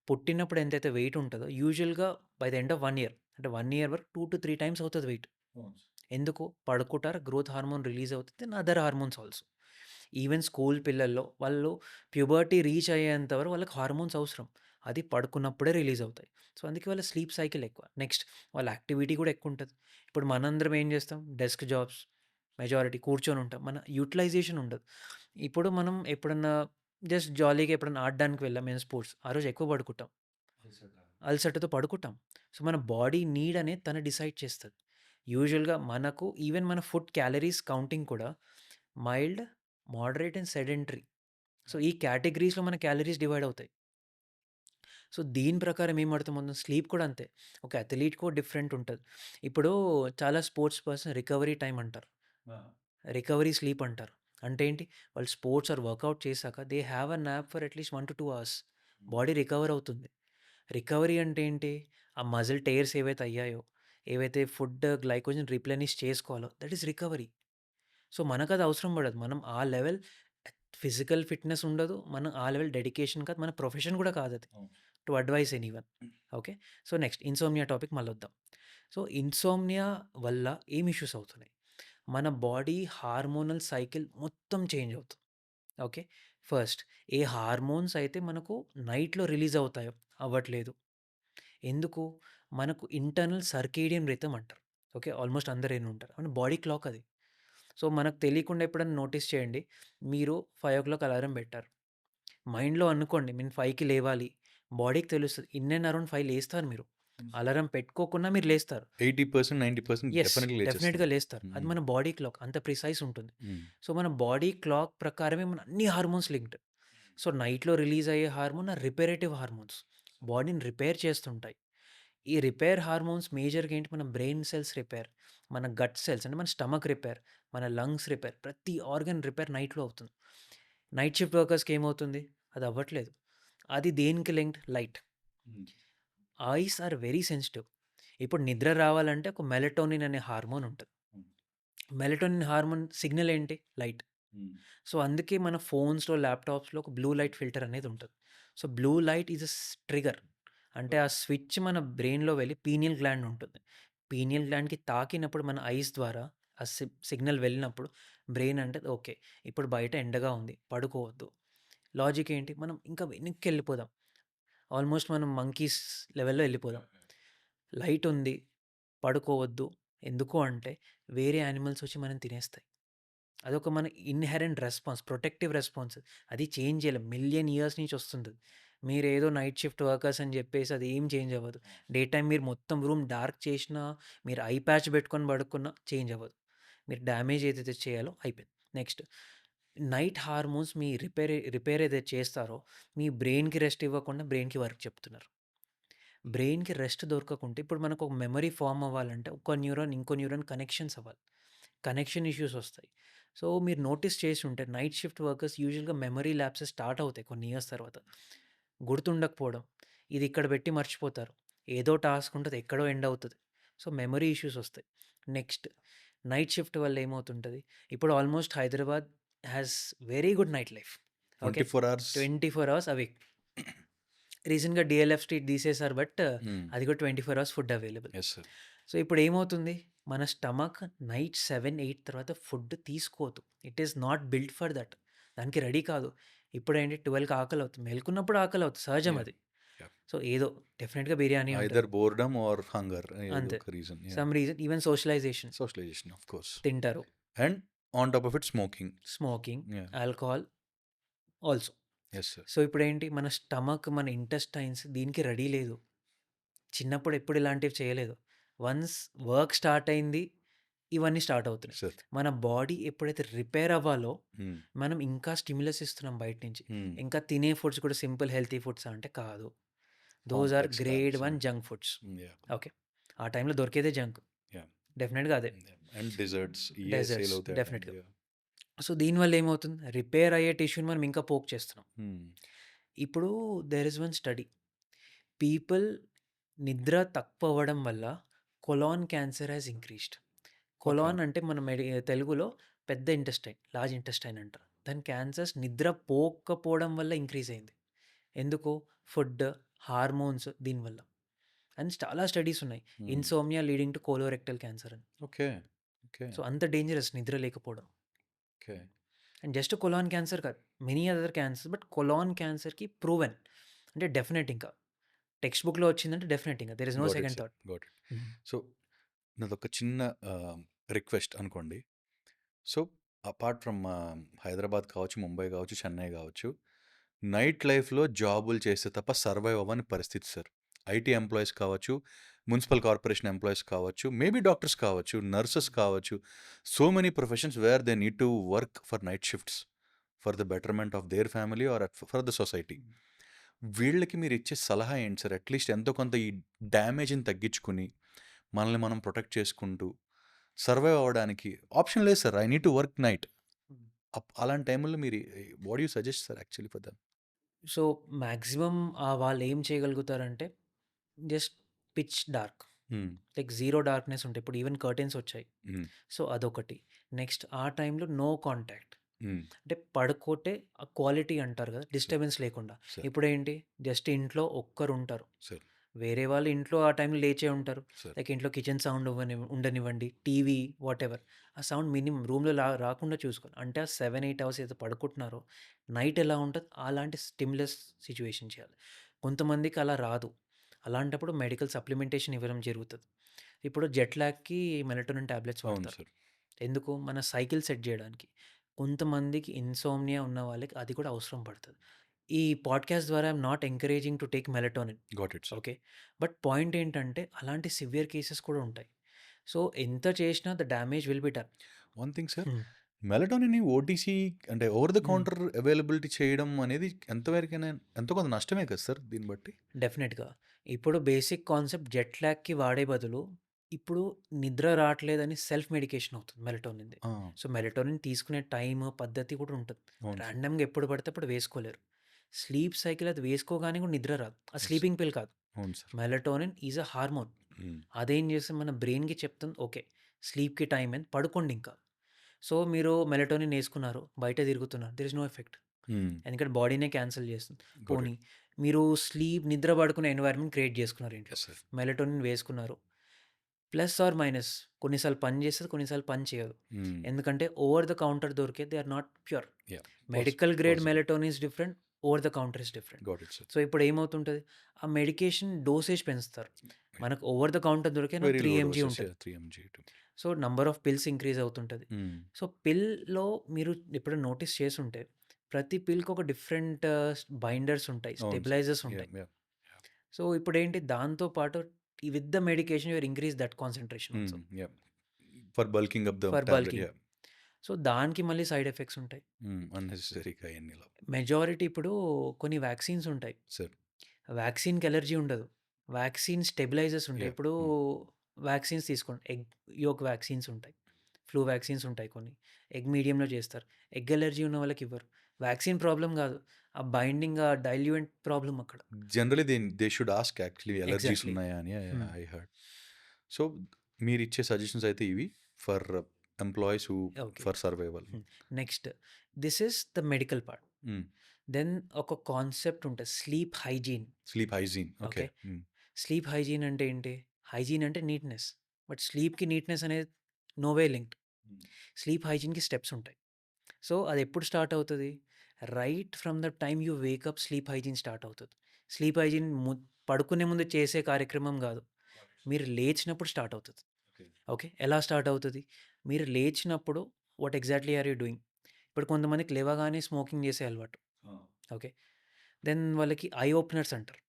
పుట్టినప్పుడు ఎంతైతే వెయిట్ ఉంటదో యూజువల్‌గా by the end of 1 year అంటే 1 ఇయర్ వరకు 2-3 టైమ్స్ అవుతది వెయిట్. అవును. ఎందుకు? పడుకుంటారు, గ్రోత్ హార్మోన్ రిలీజ్ అవుతది. And other hormones also. Even school పిల్లల్లో వాళ్ళు ప్యూబర్టీ రీచ్ అయ్యేంత వరకు వాళ్ళకి హార్మోన్స్ అవసరం. అది పడుకున్నప్పుడే రిలీజ్ అవుతాయి. సో, అందుకే వాళ్ళ స్లీప్ సైకిల్ ఎక్కువ. నెక్స్ట్ వాళ్ళ యాక్టివిటీ కూడా ఎక్కువుంటది. ఇప్పుడు మనందరం ఏం చేస్తాం? డెస్క్ జాబ్స్ మెజారిటీ కూర్చొని ఉంటాం. మన యుటిలైజేషన్ ఉండదు. ఇప్పుడు మనం ఎప్పుడన్నా జస్ట్ జాలీగా ఎప్పుడన్నా ఆడడానికి వెళ్ళాం ఏమైనా స్పోర్ట్స్. ఆ రోజు ఎక్కువ పడుకుంటాం. అలసటతో పడుకుంటాం. సో, మన బాడీ నీడ్ అనేది తను డిసైడ్ చేస్తది. యూజువల్‌గా మనకు ఈవెన్ మన ఫుడ్ క్యాలరీస్ కౌంటింగ్ కూడా mild, moderate and sedentary. So, ఈ కేటగరీస్‌లో మన క్యాలరీస్ డివైడ్ అవుతాయి. సో, దీని ప్రకారం ఏం అర్థమవుతుంది? స్లీప్ కూడా అంతే. ఒక అథ్లీట్‌కో డిఫరెంట్ ఉంటది. ఇప్పుడు చాలా స్పోర్ట్స్ పర్సన్ రికవరీ టైమ్ అంటారు. రికవరీ స్లీప్ అంటారు. అంటే ఏంటి? వాళ్ళు స్పోర్ట్స్ ఆర్ వర్కౌట్ చేశాక they have a nap for at least 1-2 hours. Body recover అవుతుంది. రికవరీ అంటే ఏంటి? ఆ మజిల్ టేర్స్ ఏవైతే అయ్యాయో, ఏవైతే ఫుడ్ గ్లైకోజన్ రిప్లెనిష్ చేసుకోవాలో దట్ ఈస్ రికవరీ. సో, మనకది అవసరం పడదు. మనం ఆ లెవెల్ ఫిజికల్ ఫిట్‌నెస్ ఉండదు. మనం ఆ లెవెల్ డెడికేషన్ కాదు. మన ప్రొఫెషన్ కూడా కాదది. అవును. To advise anyone. Okay. So, next insomnia topic మళ్ళొద్దాం. సో, ఇన్సోమ్నియా వల్ల ఏం ఇష్యూస్ అవుతున్నాయి? మన బాడీ హార్మోనల్ సైకిల్ మొత్తం చేంజ్ అవుతుంది. ఓకే. ఫస్ట్ ఏ హార్మోన్స్ అయితే మనకు నైట్‌లో రిలీజ్ అవుతాయో అవ్వట్లేదు. ఎందుకు? మనకు ఇంటర్నల్ సర్కేడియన్ రిథమ్ అంటారు. ఓకే. ఆల్మోస్ట్ అందరూ ఇని ఉంటారు. అంటే బాడీ క్లాక్ అది. సో, మనకు తెలియకుండా ఎప్పుడైనా నోటీస్ చేయండి. మీరు 5:00 అలారం పెట్టారు. మైండ్‌లో అనుకోండి నేను 5కి లేవాలి. బాడీకి తెలుస్తది. ఇన్ అండ్ అరౌండ్ 5 లేస్తారు మీరు. అలారం పెట్టుకోకున్నా మీరు లేస్తారు. 80%, 90% యెస్. డెఫినెట్‌గా లేచేస్తాం. డెఫినిట్‌గా లేస్తారు. అది హ్మ్. మన బాడీ క్లాక్. అంత ప్రిసైజ్ ఉంటుంది. హ్మ్. సో, మన బాడీ క్లాక్ ప్రకారమే మన అన్ని హార్మోన్స్ లింక్డ్. సో, నైట్‌లో రిలీజ్ అయ్యే హార్మోన్ రిపేరేటివ్ హార్మోన్స్. బాడీని రిపేర్ చేస్తుంటాయి. ఈ రిపేర్ హార్మోన్స్ మేజర్‌గా ఏంటి మన బ్రెయిన్ సెల్స్ రిపేర్, మన గట్ సెల్స్ అంటే మన స్టమక్ రిపేర్, మన లంగ్స్ రిపేర్, ప్రతి ఆర్గాన్ రిపేర్ నైట్‌లో అవుతుంది. నైట్ షిఫ్ట్ వర్కర్స్‌కి ఏమవుతుంది? అది అవ్వట్లేదు. అది దేనికి linked? Light. Hmm. Eyes are very sensitive. ఇప్పుడు నిద్ర రావాలంటే ఒక మెలటోనిన్ అనే హార్మోన్ ఉంటది. హ్మ్. మెలటోనిన్ హార్మోన్ సిగ్నల్ ఏంటి? లైట్. హ్మ్. సో, అందుకే మన ఫోన్స్‌లో, ల్యాప్‌టాప్స్‌లో ఒక బ్లూ లైట్ ఫిల్టర్ అనేది ఉంటది. So, blue light is trigger. అంటే ఆ స్విచ్ మన బ్రెయిన్‌లో వెళ్ళి పీనియల్ గ్లాండ్ ఉంటుంది. పీనియల్ గ్లాండ్‌కి తాకినప్పుడు మన ఐస్ ద్వారా ఆ సిగ్నల్ వెళ్ళినప్పుడు బ్రెయిన్ అంటది ఓకే. ఇప్పుడు బయట ఎండగా ఉంది. పడుకోవద్దు. లాజిక్ ఏంటి? మనం ఇంకా వెనక్కెళ్ళిపోదాం. ఆల్మోస్ట్ మనం మంకీస్ లెవెల్‌లో ఎళ్ళిపోదాం. లైట్ ఉంది. పడుకోవద్దు. ఎందుకు అంటే వేరే యానిమల్స్ వచ్చి మనల్ని తినేస్తాయి. అదొక మన ఇన్‌హెరెంట్ రెస్పాన్స్. Protective response. అది చేంజ్ చేయలేం. మిలియన్ ఇయర్స్ నుంచి వస్తుందది. మీరేదో నైట్ షిఫ్ట్ వర్కర్స్ అని చెప్పేసి అది ఏం చేంజ్ అవ్వదు. డే టైమ్ మీరు మొత్తం రూమ్ డార్క్ చేషినా, మీరు ఐ ప్యాచ్ పెట్టుకొని పడుకున్నా చేంజ్ అవ్వదు. మీరు డ్యామేజ్ ఏదైతే చేయాలో అయిపోయింది. నెక్స్ట్ నైట్ హార్మోన్స్ మీ రిపేర్ ఏదైతే చేస్తారో, మీ బ్రెయిన్‌కి రెస్ట్ ఇవ్వకుండా బ్రెయిన్‌కి వర్క్ చెప్తున్నారు. బ్రెయిన్‌కి రెస్ట్ దొరకకుంటే ఇప్పుడు మనకు ఒక మెమరీ ఫార్మ్ అవ్వాలంటే ఒక న్యూరాన్ ఇంకో న్యూరాన్ కనెక్షన్స్ అవ్వాలి. కనెక్షన్ ఇష్యూస్ వస్తాయి. సో, మీరు నోటీస్ చేసుంటే నైట్ షిఫ్ట్ వర్కర్స్ యూజువల్‌గా మెమరీ ల్యాప్సెస్ స్టార్ట్ అవుతాయి కొన్ని ఇయర్స్ తర్వాత. గుర్తుండకపోవడం. ఇది ఇక్కడ పెట్టి మర్చిపోతారు. ఏదో టాస్క్ ఉంటది. ఎక్కడో ఎండ్ అవుతది. సో, మెమరీ ఇష్యూస్ వస్తాయి. నెక్స్ట్ నైట్ షిఫ్ట్ వల్ల ఏమవుతుంటది? ఇప్పుడు almost Hyderabad has very good night life. Okay. 24 hours. 24 hours awake. రీసెంట్‌గా డీఎల్ఎఫ్ స్ట్రీట్ తీసేశారు. But hmm. అది కూడా 24 hours food available. Yes sir. So, ఇప్పుడేమవుతుంది? మన స్టమక్ నైట్ 7, 8 తర్వాత ఫుడ్ తీసుకోదు. It is not built for that. దానికి రెడీ కాదు. ఇప్పుడేంటి 12కి ఆకలవుతుంది. మేలుకున్నప్పుడు ఆకలవుతుంది. సహజం యాహ్! అది. యాహ్! సో, ఏదో డెఫినిట్‌గా బిర్యానీ ఉంటది. ఐదర్ బోర్‌డమ్ ఆర్ హంగర్ ఏదో అంతే. ఒక reason. Yeah! Some reason even socialisation socialisation of course. తింటారు. And on top of it smoking. Smoking, yeah! Alcohol also. Yes sir. So, ఇప్పుడేంటి మన స్టమక్, మన ఇంటెస్టైన్స్ దీనికి రెడీ లేదు. చిన్నప్పుడు ఎప్పుడు ఇలాంటివి చేయలేదు. వన్స్ వర్క్ స్టార్ట్ అయింది, ఇవన్నీ స్టార్ట్ అవుతున్నాయి. సార్. మన బాడీ ఎప్పుడైతే రిపేర్ అవ్వాలో, హ్మ్. మనం ఇంకా స్టిమ్యులస్ ఇస్తున్నాం బయట నుంచి. హ్మ్. ఇంకా తినే ఫుడ్స్ కూడా సింపుల్ హెల్తీ ఫుడ్సా అంటే కాదు. Those are complex grade carbs. 1 junk foods. Ya. Okay. ఆ టైంలో దొరికేదే జంక్. యా. డెఫినెట్‌గా అదే. అండ్ డిజర్ట్స్ ఇవే సేల్ డెజర్ట్స్ అవుతాయి ఆ డెఫినెట్‌గా. టైంలో. సో, దీనివల్ల ఏమవుతుంది? రిపేర్ అయ్యే టిష్యూని మనం ఇంకా పోక్ చేస్తున్నాం. ఇప్పుడు there is one study. People నిద్ర తక్కువ అవ్వడం వల్ల colon cancer has increased. Colon అంటే మన తెలుగులో పెద్ద ఇంటెస్టైన్, లార్జ్ ఇంటెస్టైన్ అంటారు. దాని క్యాన్సర్స్ నిద్ర పోకపోవడం వల్ల ఇంక్రీజ్ అయింది. ఎందుకు? ఫుడ్, హార్మోన్స్ దీనివల్ల. అండ్ చాలా స్టడీస్ ఉన్నాయి. Insomnia leading to colorectal cancer అని. ఓకే. ఓకే. సో, అంత డేంజరస్ నిద్ర లేకపోవడం. Okay. And just colon cancer కాదు, many other cancers, but colon క్యాన్సర్‌కి ప్రూవెన్. అంటే డెఫినెట్ ఇంకా. టెక్స్ట్ బుక్‌లో వచ్చిందంటే డెఫినెట్ ఇంక. There is no got it second sir. Thought. Got it. So నాదొక చిన్న రిక్వెస్ట్ అనుకోండి. సో అపార్ట్ ఫ్రమ్ హైదరాబాద్ కావచ్చు, ముంబై కావచ్చు, చెన్నై కావచ్చు, నైట్ లైఫ్లో జాబులు చేస్తే తప్ప సర్వైవ్ అవ్వని పరిస్థితి సార్. ఐటీ ఎంప్లాయీస్ కావచ్చు, మున్సిపల్ కార్పొరేషన్ ఎంప్లాయీస్ కావచ్చు, మేబీ డాక్టర్స్ కావచ్చు, నర్సెస్ కావచ్చు, so many professions where they need to work for night shifts for the betterment of their family or for the society. వీళ్ళకి మీరు ఇచ్చే సలహా ఏంటి సార్? అట్లీస్ట్ ఎంతో కొంత ఈ డ్యామేజ్ని తగ్గించుకుని మనల్ని మనం ప్రొటెక్ట్ చేసుకుంటూ సర్వైవ్ అవ్వడానికి ఆప్షన్ లేదు sir. I need to work night. అలాంటి టైంలో మీరు what you suggest sir actually for them? So, maximum వాళ్ళు ఏం చేయగలుగుతారంటే just pitch dark. Like zero darkness ఉంటాయి. ఇప్పుడు ఈవెన్ కర్టెన్స్ వచ్చాయి. సో, అదొకటి. నెక్స్ట్ ఆ టైంలో నో కాంటాక్ట్. అంటే పడుకోటే ఆ క్వాలిటీ అంటారు కదా! డిస్టర్బెన్స్ లేకుండా. సార్. ఇప్పుడేంటి జస్ట్ ఇంట్లో ఒక్కరుంటారు. సార్. వేరే వాళ్ళు ఇంట్లో ఆ టైంలో లేచే ఉంటారు. సార్. లైక్ ఇంట్లో కిచెన్ సౌండ్ ఉండనివ్వండి, టీవీ వాటెవర్. ఆ సౌండ్ మినిమమ్ రూమ్‌లో రాకుండా చూసుకోవాలి. అంటే ఆ 7, 8 అవర్స్ ఏదైతే పడుకుంటున్నారో నైట్ ఎలా ఉంటది అలాంటి స్టిమ్యులస్ సిట్యుయేషన్ చేయాలి. కొంతమందికి అలా రాదు. అలాంటప్పుడు మెడికల్ సప్లిమెంటేషన్ ఇవ్వడం జరుగుతది. ఇప్పుడు జెట్ లాగ్‌కి మెలటోనిన్ టాబ్లెట్స్ అవును వాడతారు. సార్. ఎందుకు? మన సైకిల్ సెట్ జేయడానికి. కొంతమందికి ఇన్సోమ్నియా ఉన్న వాళ్ళకి అది కూడా అవసరం పడతది. ఈ పాడ్‌కాస్ట్ ద్వారా I'm not encouraging to take melatonin. Got it sir. Okay. But point ఏంటంటే అలాంటి సివియర్ కేసెస్ కూడా ఉంటాయి. సో, ఎంత చేసినా the damage will be done. One thing sir, హ్మ్. మెలటోనిన్ ఓటీసీ అంటే ఓవర్ ద హ్మ్. కౌంటర్ అవైలబిలిటీ చేయడం అనేది ఎంతవరకైనా ఎంతో కొంత నష్టమే కదా సార్ దీన్ని బట్టి? డెఫినెట్‌గా. ఇప్పుడు బేసిక్ కాన్సెప్ట్ జెట్ లాగ్‌కి వాడే బదులు ఇప్పుడు నిద్ర రాట్లేదని సెల్ఫ్ మెడికేషన్ అవుతుంది మెలటోనిన్‌ది. ఆ, సో, మెలటోనిన్ తీసుకునే టైమ్, పద్ధతి కూడా ఉంటది. అవును సార్. ర్యాండమ్‌గా ఎప్పుడు పడితే అప్పుడు వేసుకోలేరు. స్లీప్ సైకిల్ అది వేసుకోగానే కూడా నిద్ర రాదు. ఆ Yes. స్లీపింగ్ పిల్ కాదు. అవును sir. Melatonin is a hormone. అదేం చేస్తుంది మన బ్రెయిన్‌కి చెప్తుంది ఓకే. స్లీప్‌కి టైమ్ అయింది పడుకోండి ఇంకా. సో, మీరు మెలటోనిన్ ఏసుకున్నారు, బయట తిరుగుతున్నారు. There is no effect. ఎందుకంటే బాడీనే క్యాన్సెల్ చేస్తుంది. పోనీ మీరు నిద్ర పడుకునే ఎన్వైర్న్‌మెంట్ క్రియేట్ చేసుకున్నారు ఇంట్లో. Yes sir. మెలటోనిన్ వేసుకున్నారు. ప్లస్ ఆర్ మైనస్ కొన్నిసార్లు పని చేస్తది, కొన్నిసార్లు పని చేయదు. ఎందుకంటే ఓవర్ ద కౌంటర్ దొరికే they are not pure. Yeah. Medical grade melatonin is different. Over the counter is different. Got it sir. So, ఇప్పుడు ఏమవుతుంటది? ఆ మెడికేషన్ డోసేజ్ పెంచుతారు. మనకు ఓవర్ ద కౌంటర్ దొరికే వెరీ 3 లో ఎంజీ డోసెస్. ఉంటది. 3 mg. So, number of pills increase అవుతుంటది. So, పిల్‌లో మీరు ఎప్పుడైనా నోటీస్ చేసుంటే ప్రతి పిల్‌కి ఒక డిఫరెంట్ బైండర్స్ ఉంటాయి. అవును సార్. స్టెబిలైజర్స్ ఉంటాయి. సో, ఇప్పుడేంటి దాంతో పాటు with the medication you are increase that concentration also for bulking up the for tablet. Bulking. So, దానికి మళ్ళీ సైడ్ ఎఫెక్ట్స్ ఉంటాయి. అన్నెసెసరీగా ఎన్నిలో మెజారిటీ ఇప్పుడు కొన్ని వ్యాక్సిన్స్ ఉంటాయి. సార్. వ్యాక్సిన్‌కి అలర్జీ ఉండదు. వ్యాక్సిన్ స్టెబిలైజర్స్ ఉంటాయి. Yeah. ఇప్పుడు వ్యాక్సిన్స్ తీసుకోండి. ఎగ్ యోక్ వ్యాక్సిన్స్ ఉంటాయి. ఫ్లూ వ్యాక్సిన్స్ ఉంటాయి కొన్ని. ఎగ్ మీడియంలో చేస్తారు. ఎగ్ అలర్జీ ఉన్న వాళ్ళకి ఇవ్వరు. వ్యాక్సిన్ ప్రాబ్లమ్ కాదు. ఆ బైండింగ్, ఆ డైల్యూయెంట్ ప్రాబ్లమ్ అక్కడ. Generally they should ask actually allergies exactly. ఉన్నాయా అని హ్మ్. I heard. సో మీరిచ్చే సజెషన్స్ అయితే ఇవి for employees okay. For survival. Next this is the medical part. Then ఒక కాన్సెప్ట్ ఉంటది. Sleep hygiene. Sleep hygiene. Okay. Okay. Sleep hygiene అంటే ఏంటి? Hygiene అంటే నీట్‌నెస్. బట్ స్లీప్‌కి నీట్‌నెస్ అనేది నో వే లింక్డ్. స్లీప్ హైజీన్‌కి స్టెప్స్ ఉంటాయి. సో, అదెప్పుడు స్టార్ట్ అవుతది? Right from the time you wake up sleep hygiene start అవుతది. స్లీప్ హైజీన్ పడుకునే ముందు చేసే కార్యక్రమం గాదు. మీరు లేచినప్పుడు స్టార్ట్ అవుతది. ఓకే. ఎలా స్టార్ట్ అవుతది? మీరు లేచినప్పుడు what exactly are you doing? ఇప్పుడు కొంతమందికి లేవగానే స్మోకింగ్ చేసే అలవాటు. ఓకే. దెన్ వాళ్ళకి ఐ ఓపెనర్స్ అంటారు.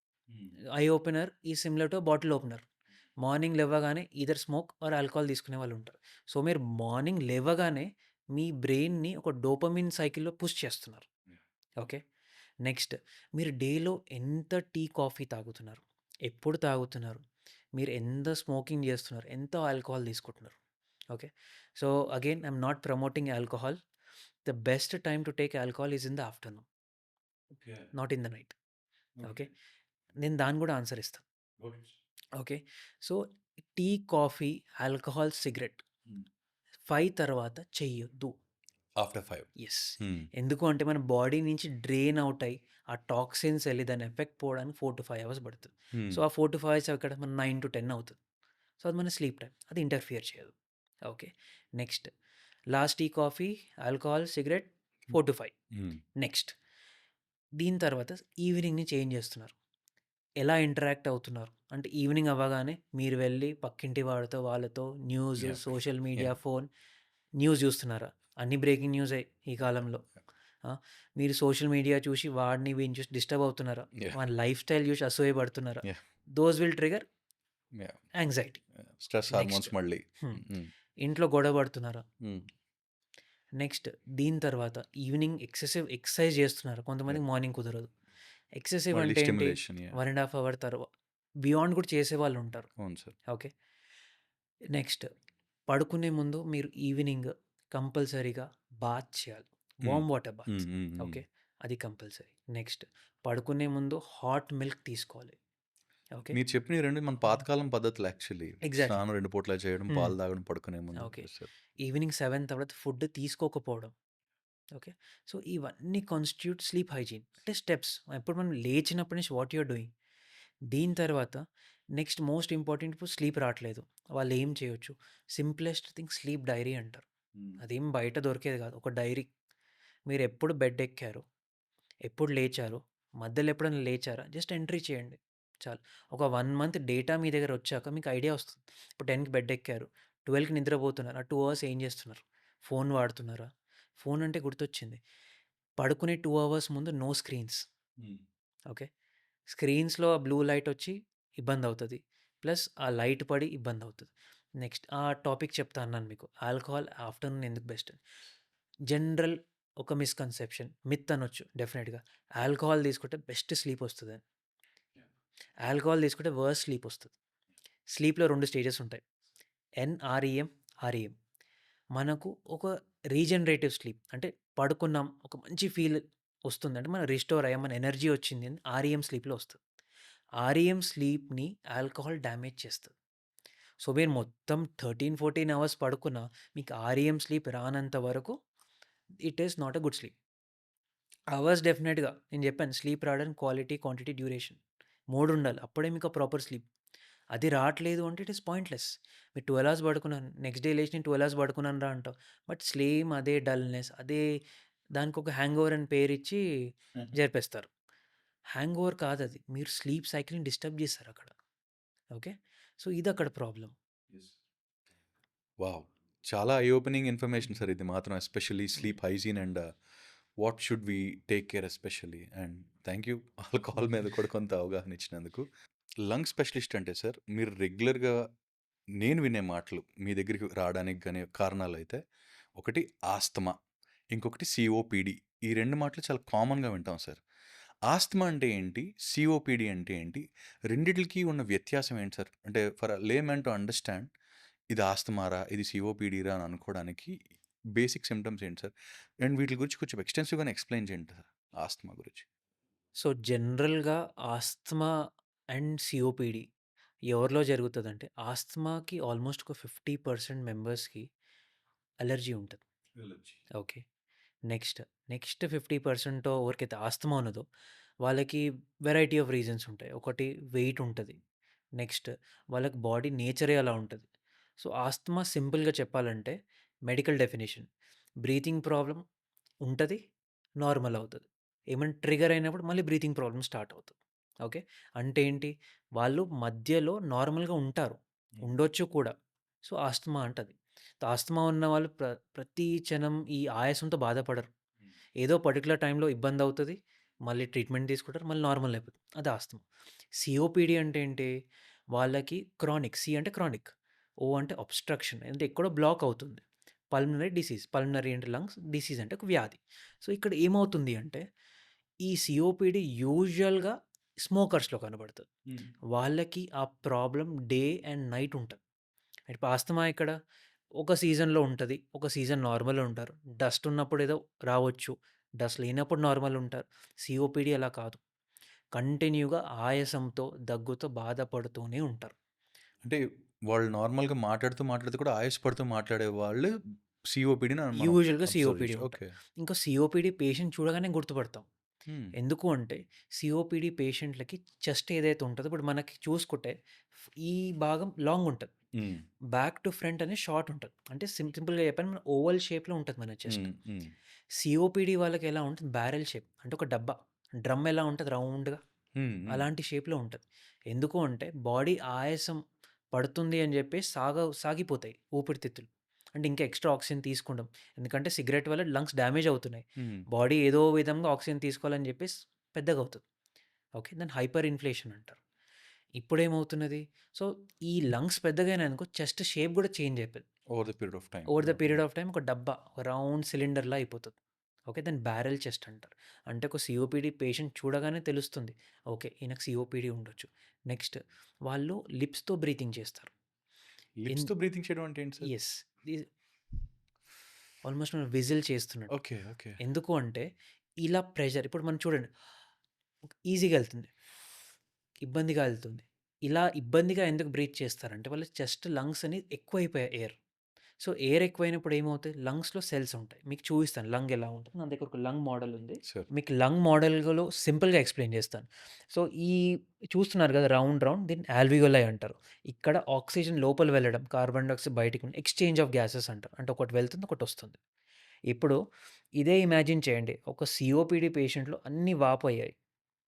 Eye opener is similar to bottle opener. Morning లెవ్వగానే ఈదర్ స్మోక్ ఆర్ ఆల్కహాల్ తీసుకునే వాళ్ళు ఉంటారు. సో, మీరు మార్నింగ్ లేవగానే మీ బ్రెయిన్‌ని ఒక డోపమిన్ సైకిల్‌లో పుష్ చేస్తున్నారు. ఓకే. నెక్స్ట్ మీరు డేలో ఎంత టీ, కాఫీ తాగుతున్నారు? ఎప్పుడు తాగుతున్నారు? మీరు ఎంత స్మోకింగ్ చేస్తున్నారు? ఎంత ఆల్కహాల్ తీసుకుంటున్నారు? Okay. So, again I'm not promoting alcohol. The best time to take alcohol is in the afternoon, okay. Not in the night. Okay. Okay. నేను దాన్ని కూడా ఆన్సర్ ఇస్తా. Okay. Okay. So, tea, coffee, alcohol, cigarette hmm. 5 తర్వాత చెయ్యొద్దు. After 5. Yes. Hmm. ఎందుకు అంటే మన body నుంచి డ్రైన్ అవుట్ అయ్యి, ఆ టాక్సిన్స్ ఎళ్లి దాని ఎఫెక్ట్ పోవడానికి 4-5 అవర్స్ పడతది. హ్మ్. సో, ఆ 4-5 అవర్స్ ఎక్కడ మన 9-10 అవుతది. సో, అది మన స్లీప్ టైమ్. అది ఇంటర్ఫియర్ చేయదు. Okay. Next last tea, coffee, alcohol, cigarette 4-5. హ్మ్. నెక్స్ట్ దీని తర్వాత ఈవినింగ్ నుంచి ఏం చేస్తున్నారు? ఎలా ఇంటరాక్ట్ అవుతున్నారు? అంటే ఈవినింగ్ అవ్వగానే మీరు వెళ్లి పక్కింటి వాడితో, వాళ్ళతో news, yeah! Social media, yeah! Phone, news చూస్తున్నారా? అన్ని బ్రేకింగ్ న్యూసే ఈ కాలంలో. ఆ! మీరు సోషల్ మీడియా చూసి వాడిని, వీడిని చూసి డిస్టర్బ్ అవుతున్నారా? యాహ్! వాని లైఫ్ స్టైల్ చూసి అసూయపడుతున్నారా? Yeah! Those will trigger yeah! Anxiety. Stress next hormones మళ్ళీ. హ్మ్. హ్మ్. ఇంట్లో గొడవ పడుతున్నారా? హ్మ్. నెక్స్ట్ దీని తర్వాత ఈవినింగ్ ఎక్సెసివ్ ఎక్సర్సైజ్ చేస్తున్నారా? కొంతమందికి యాహ్! మార్నింగ్ కుదరదు. ఎక్సెసివ్ మళ్ళీ అంటే ఏంటి? స్టిమ్యులేషన్. యాహ్! 1 ½ అవర్ బియాండ్ కూడా చేసేవాళ్ళుంటారు. అవును సార్. ఓకే. నెక్స్ట్ పడుకునే ముందు మీరు ఈవినింగ్ కంపల్సరీగా బాత్ చేయాలి. Hmm. Warm water bath. Hmm. Hmm. హ్మ్. ఓకే. అది కంపల్సరీ. నెక్స్ట్ పడుకునే ముందు హాట్ మిల్క్ తీసుకోవాలి. ఓకే. మీరు చెప్పిన ఈ 2 మన పాతకాలం పద్ధతులు యాక్చువల్లీ. ఎగ్జాక్ట్‌లీ. స్నానం 2 పూటలా చేయడం, హ్మ్. పాలు తాగడం పడుకునే ముందు. ఓకే. Yes sir. ఈవినింగ్ 7 తర్వాత ఫుడ్ తీసుకోకపోవడం. ఓకే. సో, ఇవన్నీ కాన్స్టిట్యూట్ స్లీప్ హైజీన్. అంటే స్టెప్స్. ఇప్పుడు మనం లేచినప్పటి నుంచి వాట్ యూ ఆర్ డూయింగ్. దీని తర్వాత నెక్స్ట్ మోస్ట్ ఇంపార్టెంట్ ఇప్పుడు స్లీప్ రావట్లేదు. వాళ్ళు ఏం చేయొచ్చు? సింప్లెస్ట్ థింగ్ స్లీప్ డైరీ అంటారు. హ్మ్. అదేం బయట దొరికేది కాదు. ఒక డైరీ. మీరెప్పుడు బెడ్ ఎక్కారు? ఎప్పుడు లేచారు? మధ్యలో ఎప్పుడైనా లేచారా? జస్ట్ ఎంట్రీ చేయండి చాలు. ఒక 1 మంత్ డేటా మీ దగ్గర వచ్చాక మీకు ఐడియా వస్తుంది. ఇప్పుడు 10కి బెడ్ ఎక్కారు. 12కి నిద్రపోతున్నారు. ఆ 2 అవర్స్ ఏం చేస్తున్నారు? ఫోన్ వాడుతున్నారా? ఫోన్ అంటే గుర్తొచ్చింది. పడుకునే 2 అవర్స్ ముందు నో స్క్రీన్స్. హ్మ్. ఓకే. స్క్రీన్స్‌లో ఆ బ్లూ లైట్ వచ్చి ఇబ్బందవుతది. ప్లస్ ఆ లైట్ పడి ఇబ్బందవుతది. నెక్స్ట్ ఆ టాపిక్ చెప్తా అన్నాను మీకు. ఆల్కహాల్ ఆఫ్టర్‌నూన్ ఎందుకు బెస్ట్ అని. జనరల్ ఒక మిస్‌కన్సెప్షన్, మిత్ అనొచ్చు డెఫినెట్‌గా. ఆల్కహాల్ తీసుకుంటే బెస్ట్ స్లీప్ వస్తదని. ఆల్కహాల్ తీసుకుంటే వర్స్ట్ స్లీప్ వస్తది. స్లీప్‌లో 2 స్టేజెస్ ఉంటాయి. NREM, REM. మనకు ఒక రీజనరేటివ్ స్లీప్ అంటే పడుకున్నాం, ఒక మంచి ఫీల్ వస్తుంది. అంటే మనం రిస్టోర్ అయ్యాం, మన ఎనర్జీ వచ్చింది అని ఆర్‌ఈఎం స్లీప్‌లో వస్తది. ఆర్‌ఈఎం స్లీప్‌ని ఆల్కహాల్ డ్యామేజ్ చేస్తది. సో, మీరు మొత్తం 13, 14 అవర్స్ పడుకున్నా మీకు ఆర్‌ఈఎం స్లీప్ రానంత వరకు it is not a good sleep. Hours డెఫినెట్‌గా నేను చెప్పాను స్లీప్ రావడానికి క్వాలిటీ, క్వాంటిటీ, డ్యూరేషన్ 3 ఉండాలి. అప్పుడే మీకు ఆ ప్రాపర్ స్లీప్. అది రావట్లేదు అంటే ఇట్ ఈస్ పాయింట్‌లెస్. మీరు 12 అవర్స్ పడుకున్నాను. నెక్స్ట్ డే లేచి నేను 12 అవర్స్ పడుకున్నానురా అంటావు. బట్ సేమ్ అదే డల్‌నెస్, అదే దానికొక హ్యాంగోవర్ అని పేరిచ్చి జరిపేస్తారు. హ్యాంగోవర్ కాదది. మీరు స్లీప్ సైకిల్‌ని డిస్టర్బ్ చేశారక్కడ. ఓకే. సో, ఇదక్కడ ప్రాబ్లమ్. యెస్. వావ్! చాలా ఐ ఓపెనింగ్ ఇన్ఫర్మేషన్ సార్ ఇది మాత్రం. Especially sleep hygiene and what should we take care especially. And thank you alcohol మీద కూడా కొంత అవగాహన ఇచ్చినందుకు. లంగ్ స్పెషలిస్ట్ అంటే సార్ మీరు రెగ్యులర్‌గా నేను వినే మాటలు మీ దగ్గరికి రావడానికి గాని కారణాలైతే ఒకటి ఆస్తమా, ఇంకొకటి సీఓపీడీ. ఈ 2 మాటలు చాలా కామన్‌గా వింటాం సార్. ఆస్తమా అంటే ఏంటి? సీఓపీడీ అంటే ఏంటి? రెండిట్లికి ఉన్న వ్యత్యాసం ఏంటి సార్? అంటే for a layman to understand ఇది ఆస్తమారా? ఇది సీఓపీడీరా? అని అనుకోవడానికి బేసిక్ సింప్టమ్స్ ఏంటి సార్? అండ్ వీటిలి గురించి కొంచెం ఎక్స్‌టెన్సివ్‌గానే ఎక్స్‌ప్లెయిన్ చేయండి సార్ ఆస్తమా గురించి. సో, జనరల్‌గా ఆస్తమా అండ్ సీఓపీడీ ఎవరిలో జరుగుతదంటే, ఆస్తమాకి ఆల్మోస్ట్ ఒక 50% మెంబర్స్‌కి అలర్జీ ఉంటది. ఎలర్జీ. ఓకే. నెక్స్ట్, నెక్స్ట్ 50% ఎవరికైతే ఆస్తమా ఉన్నదో, వాళ్ళకి వెరైటీ ఆఫ్ రీజన్స్ ఉంటాయి. ఒకటి వెయిట్ ఉంటది. నెక్స్ట్ వాళ్ళకి బాడీ నేచరే అలా ఉంటది. సో, ఆస్తమా సింపుల్‌గా చెప్పాలంటే మెడికల్ డెఫినిషన్ బ్రీతింగ్ ప్రాబ్లమ్ ఉంటది. నార్మల్ అవుతది. ఏమైనా ట్రిగ్గర్ అయినప్పుడు మళ్ళీ బ్రీతింగ్ ప్రాబ్లమ్ స్టార్ట్ అవుతది. ఓకే. అంటే ఏంటి? వాళ్ళు మధ్యలో నార్మల్‌గా ఉంటారు. ఉండొచ్చు కూడా. సో, ఆస్తమా అంటది. ఆస్తమా ఉన్నవాళ్ళు ప్రతి క్షణం ఈ ఆయాసంతో బాధపడరు. ఏదో పర్టిక్యులర్ టైంలో ఇబ్బందవుతది. మళ్ళీ ట్రీట్మెంట్ తీసుకుంటారు. మళ్ళీ నార్మల్ అయిపోతది. అది ఆస్తమా. సీఓపీడీ అంటే ఏంటి? వాళ్ళకి క్రానిక్. సి అంటే క్రానిక్. ఓ అంటే అబ్‌స్ట్రక్షన్. అంటే ఎక్కడో బ్లాక్ అవుతుంది. Pulmonary disease. పల్మనరీ అంటే లంగ్స్, డిసీజ్ అంటే ఒక వ్యాధి. సో, ఇక్కడ ఏమవుతుంది అంటే, ఈ సీఓపీడీ యూజువల్‌గా స్మోకర్స్‌లో కనబడతది. వాళ్ళకి ఆ ప్రాబ్లమ్ డే అండ్ నైట్ ఉంటది. ఇప్పుడు ఆస్తమా ఇక్కడ ఒక సీజన్‌లో ఉంటది. ఒక సీజన్ నార్మల్‌గా ఉంటారు. డస్ట్ ఉన్నప్పుడు ఏదో రావచ్చు. డస్ట్ లేనప్పుడు నార్మల్ ఉంటారు. సీఓపీడీ అలా కాదు. కంటిన్యూగా ఆయాసంతో, దగ్గుతో బాధపడుతూనే ఉంటారు. అంటే వాళ్ళు నార్మల్‌గా మాట్లాడుతూ కూడా ఆయాసపడుతూ మాట్లాడే వాళ్ళు సీఓపీడీని మనం యూజువల్‌గా అబ్జర్వ్ సీఓపీడీ చేయొచ్చు. ఉంటాయి. ఓకే. ఇంకా సీఓపీడీ పేషెంట్ చూడగానే గుర్తుపడతాం. హ్మ్. ఎందుకు అంటే సీఓపీడీ పేషెంట్‌లకి చెస్ట్ ఏదైతే ఉంటదో ఇప్పుడు మనకి చూసుకుంటే ఈ భాగం లాంగ్ ఉంటది. హ్మ్. బ్యాక్ టు ఫ్రంట్ అనేది షార్ట్ ఉంటది. అంటే సింపుల్‌గా చెప్పాను మన ఓవల్ షేప్‌లో ఉంటది మన చెస్ట్. హ్మ్. హ్మ్. సీఓపీడీ వాళ్ళకి ఎలా ఉంటుంది బ్యారెల్ షేప్. అంటే ఒక డబ్బా. డ్రమ్ ఎలా ఉంటది రౌండ్‌గా హ్మ్. హ్మ్. అలాంటి షేప్‌లో ఉంటది. ఎందుకు అంటే బాడీ ఆయాసం పడుతుంది అని చెప్పేసి సాగిపోతాయి ఊపిరితిత్తులు. అంటే ఇంకా ఎక్స్‌ట్రా ఆక్సిజన్ తీసుకుంటాం. ఎందుకంటే సిగరెట్ వల్ల లంగ్స్ డ్యామేజ్ అవుతున్నాయి. హ్మ్. బాడీ ఏదో విధంగా ఆక్సిజన్ తీసుకోవాలని చెప్పేసి పెద్దగవుతది. ఓకే. దాన్ని హైపర్ ఇన్‌ఫ్లేషన్ అంటారు. ఇప్పుడేమవుతున్నది? సో, ఈ లంగ్స్ పెద్దగయినాయనుకో చెస్ట్ షేప్ గూడా చేంజ్ అయితది. Over the period of time. Over the yeah! Period of time ఒక డబ్బా, ఒక రౌండ్ సిలిండర్‌లా అయిపోతది. ఓకే. దాన్ని బ్యారెల్ చెస్ట్ అంటారు. అంటే ఒక సీఓపీడీ పేషెంట్ చూడగానే తెలుస్తుంది. ఓకే. ఈయనకు సీఓపీడీ ఉండొచ్చు. నెక్స్ట్ వాళ్ళు లిప్స్‌తో బ్రీతింగ్ చేస్తారు. ఎన్ లిప్స్‌తో బ్రీతింగ్ చేయడం అంటే ఏంటి సార్? యెస్. ఇది ఆల్‌మోస్ట్ మనం విజిల్ చేస్తున్నట్టు. ఓకే. ఓకే. ఎందుకు అంటే ఇలా ప్రెషర్ ఇప్పుడు మనం చూడండి ఈజీగా ఎళ్తుంది. ఇబ్బందిగా ఎళ్తుంది. ఇలా ఇబ్బందిగా ఎందుకు బ్రీత్ చేస్తారంటే వాళ్ళ చెస్ట్, లంగ్స్ అనేది ఎక్కువైపోయాయి ఎయిర్. సో, ఎయిర్ ఎక్కువైనప్పుడు ఏమవుతాయి లంగ్స్‌లో సెల్స్ ఉంటాయి. మీకు చూపిస్తాను లంగ్ ఎలా ఉంటదో. నా దగ్గర ఒక లంగ్ మోడల్ ఉంది. సార్. మీకు లంగ్ మోడల్‌లో సింపుల్‌గా ఎక్స్‌ప్లెయిన్ చేస్తాను. సో, ఈ చూస్తున్నారు కదా! రౌండ్ దీన్ని ఆల్వియోలై అంటారు. ఇక్కడ ఆక్సిజన్ లోపల వెళ్ళడం, కార్బన్ డయాక్సైడ్ బయటికి ఎక్స్‌చేంజ్ ఆఫ్ గ్యాసెస్ అంటారు. అంటే ఒకటి వెళ్తుంది, ఒకటొస్తుంది. ఇప్పుడు ఇదే ఇమాజిన్ చేయండి. ఒక సీఓపీడీ పేషెంట్‌లో అన్నీ వాపయ్యాయి.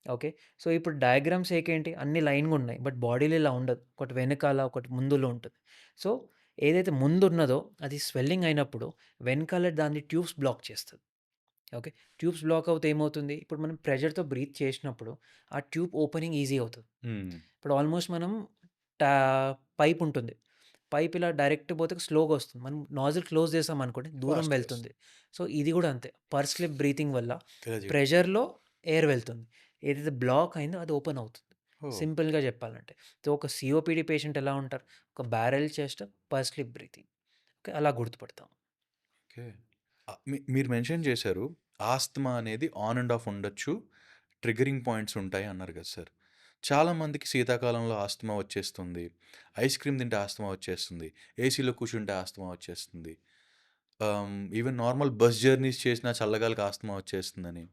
ఓకే. సో, ఇప్పుడు డయాగ్రామ్స్ ఏకేంటి అన్నీ లైన్‌గా ఉన్నాయి. బట్ బాడీలో ఇలా ఉండదు. ఒకటి వెనకాల, ఒకటి ముందులో ఉంటది. సో, ఏదైతే ముందున్నదో అది స్వెల్లింగ్ అయినప్పుడు వెనకాల దాన్ని ట్యూబ్స్ బ్లాక్ చేస్తది. ఓకే. ట్యూబ్స్ బ్లాక్ అవుతే ఏమవుతుంది? ఇప్పుడు మనం ప్రెషర్‌తో బ్రీత్ చేసినప్పుడు ఆ ట్యూబ్ ఓపెనింగ్ ఈజీ అవుతది. హ్మ్. ఇప్పుడు ఆల్మోస్ట్ మనం టా పైప్ ఉంటుంది. పైప్ ఇలా డైరెక్ట్ పోతే స్లోగా వస్తుంది. మనం నాజిల్ క్లోజ్ చేసామనుకోండి దూరం ఫాస్ట్‌గా వెళ్తుంది. వస్తుంది. సో, ఇది కూడా అంతే. పర్స్ స్లిప్ బ్రీతింగ్ వల్ల తెలియజేయడం. ప్రెషర్‌లో ఎయిర్ వెళ్తుంది. ఏదైతే బ్లాక్ అయిందో అది ఓపెన్ అవుతుంది. ఓహ్! సింపుల్‌గా చెప్పాలంటే. సో, ఒక సీఓపీడీ పేషెంట్ ఎలా ఉంటారు? ఒక barrel chest, purse slip breathing. Okay. అలా గుర్తుపడతాం. ఓకే. మీరు మెన్షన్ చేశారు. ఆస్తమా అనేది ఆన్ అండ్ ఆఫ్ ఉండొచ్చు. ట్రిగ్గరింగ్ పాయింట్స్ ఉంటాయి అన్నారు కదా సార్. చాలామందికి శీతాకాలంలో ఆస్తమా వచ్చేస్తుంది. ఐస్ క్రీమ్ తింటే ఆస్తమా వచ్చేస్తుంది. ఏసీలో కూర్చుంటే ఆస్తమా వచ్చేస్తుంది. ఈవెన్ నార్మల్ బస్ జర్నీస్ చేసినా చల్లగాలికి ఆస్తమా వచ్చేస్తుందని.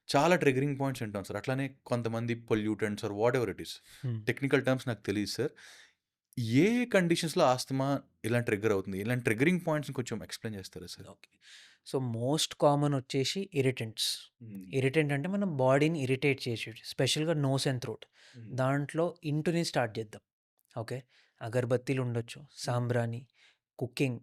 చాలా ట్రిగ్గరింగ్ పాయింట్స్ వింటాం సార్. అట్లానే కొంతమంది pollutants or whatever it is. Hmm. Technical terms నాకు తెలీదు సార్. ఏ కండిషన్స్‌లో ఆస్తమా ఇలా ట్రిగ్గర్ అవుతుంది? ఇలాంటి ట్రిగ్గరింగ్ పాయింట్స్‌ని కొంచెం ఎక్స్‌ప్లెయిన్ చేస్తారా sir? Okay. So, most common వచ్చేసి ఇరిటెంట్స్. హ్మ్. ఇరిటెంట్ అంటే మన బాడీని ఇరిటేట్ చేసేవి. స్పెషల్‌గా నోస్ అండ్ థ్రోట్. హ్మ్. దాంట్లో ఇంటిని స్టార్ట్ చేద్దాం. ఓకే. అగరబత్తీలు ఉండొచ్చు. హ్మ్. సాంబ్రాణి, కుకింగ్.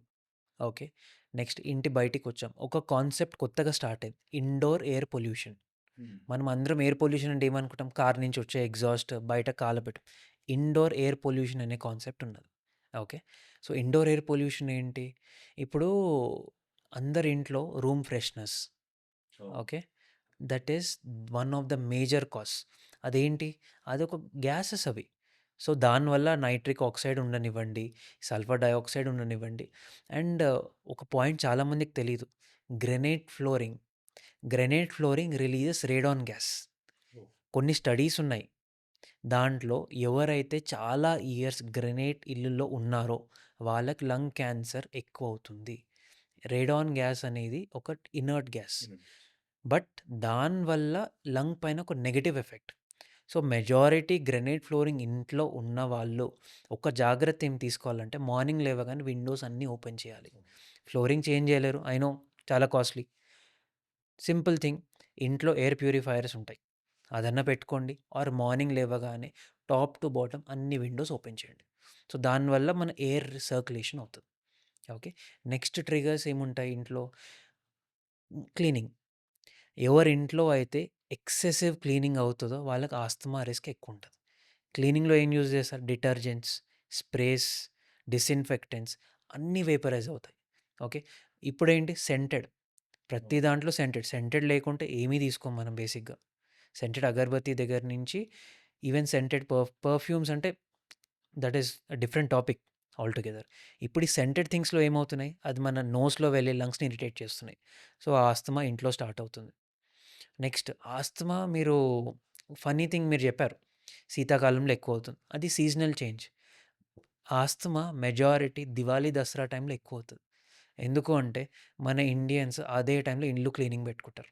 ఓకే. నెక్స్ట్ ఇంటి బయటికొచ్చాం. ఒక కాన్సెప్ట్ కొత్తగా స్టార్ట్ అయింది. Indoor air pollution. హ్మ్. మనం అందరం ఎయిర్ పొల్యూషన్ అంటే ఏమనుకుంటాం? కార్ నుంచి వచ్చే ఎగ్జాస్ట్ బయట కాలబెట్టం. ఇండోర్ ఎయిర్ పొల్యూషన్ అనే కాన్సెప్ట్ ఉన్నది. Okay. So, indoor air pollution ఏంటి? ఇప్పుడు అందరి ఇంట్లో room fresheners. Oh! Okay. That is one of the major cause. అదేంటి? అదొక గ్యాసెస్ అవి. సో, దానివల్ల నైట్రిక్ ఆక్సైడ్ ఉండనివ్వండి, సల్ఫర్ డయాక్సైడ్ ఉండనివ్వండి. అండ్ ఒక పాయింట్ చాలామందికి తెలీదు. Granite flooring. Granite flooring releases radon gas. Oh! కొన్ని స్టడీస్ ఉన్నాయి. దాంట్లో ఎవరైతే చాలా ఇయర్స్ గ్రెనేట్ ఇల్లుల్లో ఉన్నారో వాళ్ళకి లంగ్ క్యాన్సర్ ఎక్కువవుతుంది. రేడాన్ గ్యాస్ అనేది ఒక ఇనర్ట్ గ్యాస్. హ్మ్. బట్ దానివల్ల లంగ్ పైన ఒక negative effect. So, majority granite flooring ఇంట్లో ఉన్నవాళ్ళు ఒక జాగ్రత్త ఏం తీసుకోవాలంటే మార్నింగ్ లేవగానే విండోస్ అన్నీ ఓపెన్ చేయాలి. ఫ్లోరింగ్ చేంజ్ చేయలేరు. ఐ నో చాలా కాస్ట్‌లీ. సింపుల్ థింగ్ ఇంట్లో ఎయిర్ ప్యూరిఫైయర్స్ ఉంటాయి. అదన్నా పెట్టుకోండి. ఆర్ మార్నింగ్ లేవగానే టాప్ టు బాటమ్ అన్ని విండోస్ ఓపెన్ చేయండి. సో, దానివల్ల మన ఎయిర్ సర్క్యులేషన్ అవుతది. ఓకే. నెక్స్ట్ ట్రిగ్గర్స్ ఏముంటాయి ఇంట్లో? క్లీనింగ్. ఎవరింట్లో అయితే ఎక్సెసివ్ క్లీనింగ్ అవుతదో వాళ్ళకి ఆస్తమా రిస్క్ ఎక్కువుంటది. క్లీనింగ్‌లో ఏం యూజ్ చేస్తారు? డిటర్జెంట్స్, స్ప్రేస్, డిసిన్ఫెక్టెంట్స్ అన్నీ వేపరైజ్ అవుతాయి. ఓకే. ఇప్పుడేంటి సెంటెడ్. ప్రతి దాంట్లో సెంటెడ్ లేకుంటే ఏమీ తీసుకోం మనం బేసిక్గా. సెంటెడ్ అగరబత్తి దగ్గర నుంచి ఈవెన్ సెంటెడ్ పర్ఫ్యూమ్స్ అంటే that is different topic altogether. ఇప్పుడు ఈ సెంటెడ్ థింగ్స్లో ఏమవుతున్నాయి, అది మన నోస్లో వెళ్ళి లంగ్స్ని ఇరిటేట్ చేస్తున్నాయి. సో ఆస్తమా ఇంట్లో స్టార్ట్ అవుతుంది. నెక్స్ట్ ఆస్తమా మీరు ఫన్నీ థింగ్ మీరు చెప్పారు, శీతాకాలంలో ఎక్కువ అవుతుంది. అది seasonal change. Asthma majority Diwali Dasara టైంలో ఎక్కువ అవుతుంది. ఎందుకు అంటే మన ఇండియన్స్ అదే టైంలో ఇండ్లు క్లీనింగ్ పెట్టుకుంటారు,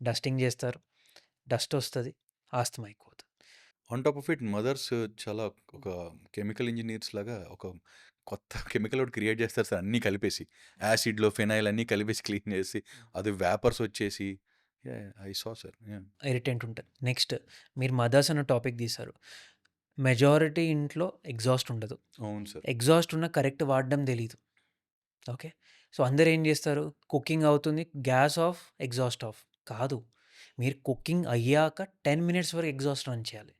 డస్టింగ్ చేస్తారు, డస్ట్ వస్తుంది, ఆస్తమా ఎక్కువ అవుతుంది. On top of it mothers చాలా ఒక కెమికల్ ఇంజనీర్స్ లాగా ఒక కొత్త కెమికల్ ఒకటి క్రియేట్ చేస్తారు సార్, అన్నీ కలిపేసి యాసిడ్లో ఫెనైల్ అన్నీ కలిపేసి క్లీన్ చేసి అది వేపర్స్ వచ్చేసి ఐ సా సార్. ఇరిటెంట్ ఉంటుంది. నెక్స్ట్ మీరు మదర్స్ అన్న టాపిక్ తీశారు. మెజారిటీ ఇంట్లో ఎగ్జాస్ట్ ఉండదు. అవును సార్. ఎగ్జాస్ట్ ఉన్న కరెక్ట్ వాడడం తెలీదు. ఓకే. సో అందరూ ఏం చేస్తారు, కుకింగ్ అవుతుంది, గ్యాస్ ఆఫ్, ఎగ్జాస్ట్ ఆఫ్. కాదు, మీరు కుకింగ్ అయ్యాక 10 మినిట్స్ వరకు ఎగ్జాస్ట్ ఆన్ చేయాలి.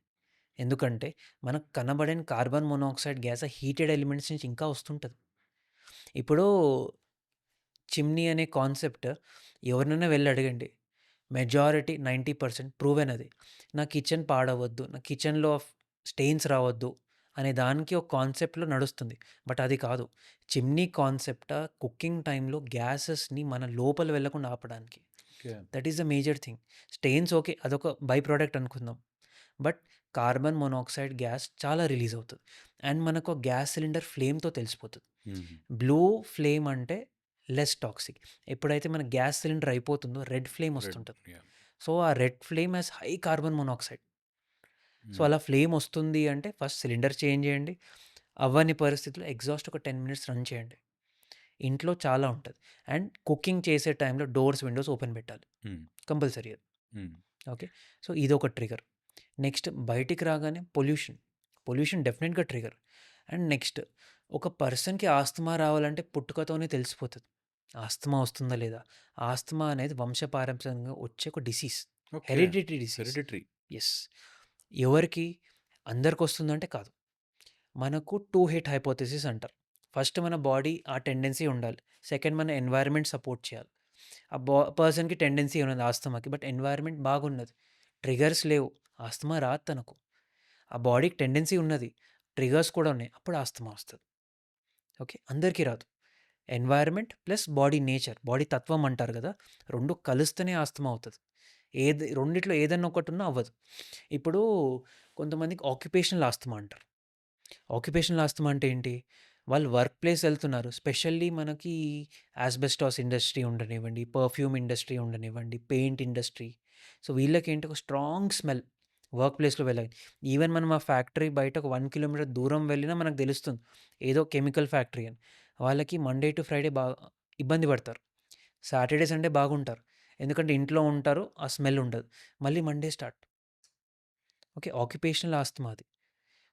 ఎందుకంటే మనకు కనబడని కార్బన్ మోనాక్సైడ్ గ్యాస్ ఆ హీటెడ్ ఎలిమెంట్స్ నుంచి ఇంకా వస్తుంటుంది. ఇప్పుడు చిమ్నీ అనే కాన్సెప్ట్ ఎవరినైనా వెళ్ళి అడగండి, మెజారిటీ 90% ప్రూవెన్ అది. నా కిచెన్ పాడవద్దు, నా కిచెన్లో స్టెయిన్స్ రావద్దు అనే దానికి ఒక కాన్సెప్ట్లో నడుస్తుంది. బట్ అది కాదు, చిమ్నీ కాన్సెప్ట్ కుకింగ్ టైంలో గ్యాసెస్ని మన లోపల వెళ్ళకుండా ఆపడానికి. That is the major thing. Stains okay, అదొక బై ప్రోడక్ట్ అనుకుందాం. బట్ కార్బన్ మోనాక్సైడ్ గ్యాస్ చాలా రిలీజ్ అవుతుంది. అండ్ మనకు గ్యాస్ సిలిండర్ ఫ్లేమ్తో తెలిసిపోతుంది. బ్లూ ఫ్లేమ్ అంటే లెస్ టాక్సిక్. ఎప్పుడైతే మన గ్యాస్ సిలిండర్ అయిపోతుందో రెడ్ ఫ్లేమ్ వస్తుంటుంది. సో ఆ red flame has high carbon monoxide. So అలా ఫ్లేమ్ వస్తుంది అంటే ఫస్ట్ సిలిండర్ చేంజ్ చేయండి. అవ్వని పరిస్థితుల్లో ఎగ్జాస్ట్ ఒక 10 మినిట్స్ రన్ చేయండి. ఇంట్లో చాలా ఉంటుంది. అండ్ కుకింగ్ చేసే టైంలో డోర్స్, విండోస్ ఓపెన్ పెట్టాలి కంపల్సరీ అది. ఓకే. సో ఇదొక ట్రిగర్. నెక్స్ట్ బయటికి రాగానే పొల్యూషన్ డెఫినెట్గా ట్రిగర్. అండ్ నెక్స్ట్ ఒక పర్సన్కి ఆస్తమా రావాలంటే పుట్టుకతోనే తెలిసిపోతుంది ఆస్తమా వస్తుందా లేదా. ఆస్తమా అనేది వంశపారంపర్యంగా వచ్చే ఒక disease, hereditary disease. Hereditary. Yes. ఎవరికి అందరికి వస్తుందంటే కాదు. మనకు 2 హిట్ హైపోథెసిస్ అంటారు. ఫస్ట్ మన బాడీ ఆ టెండెన్సీ ఉండాలి. సెకండ్ మన ఎన్వైరన్మెంట్ సపోర్ట్ చేయాలి. ఆ పర్సన్కి టెండెన్సీ ఉన్నది ఆస్తమాకి, బట్ ఎన్వైరన్మెంట్ బాగున్నది, ట్రిగర్స్ లేవు, ఆస్తమా రాదు తనకు. ఆ బాడీకి టెండెన్సీ ఉన్నది, ట్రిగర్స్ కూడా ఉన్నాయి, అప్పుడు ఆస్తమా వస్తుంది. ఓకే. అందరికీ రాదు. Environment plus body nature, body తత్వం అంటారు కదా, రెండు కలిస్తేనే ఆస్తమా అవుతుంది. రెండిట్లో ఏదన్నా ఒకటి ఉన్నా అవ్వదు. ఇప్పుడు కొంతమందికి ఆక్యుపేషనల్ ఆస్తమా అంటారు. ఆక్యుపేషనల్ ఆస్తమా అంటే ఏంటి, వాళ్ళు వర్క్ ప్లేస్ వెళ్తున్నారు, స్పెషల్లీ మనకి యాస్బెస్టాస్ ఇండస్ట్రీ ఉండనివ్వండి, పర్ఫ్యూమ్ ఇండస్ట్రీ ఉండనివ్వండి, పెయింట్ ఇండస్ట్రీ. సో వీళ్ళకి ఏంటి, ఒక స్ట్రాంగ్ స్మెల్ వర్క్ ప్లేస్లో వెళ్ళాలి. ఈవెన్ మనం ఆ ఫ్యాక్టరీ బయట ఒక 1 కిలోమీటర్ దూరం వెళ్ళినా మనకు తెలుస్తుంది ఏదో కెమికల్ ఫ్యాక్టరీ అని. వాళ్ళకి మండే టు ఫ్రైడే బాగా ఇబ్బంది పడతారు, సాటర్డే సండే బాగుంటారు, ఎందుకంటే ఇంట్లో ఉంటారు, ఆ స్మెల్ ఉండదు. మళ్ళీ Monday start. Okay. Occupational asthma అది.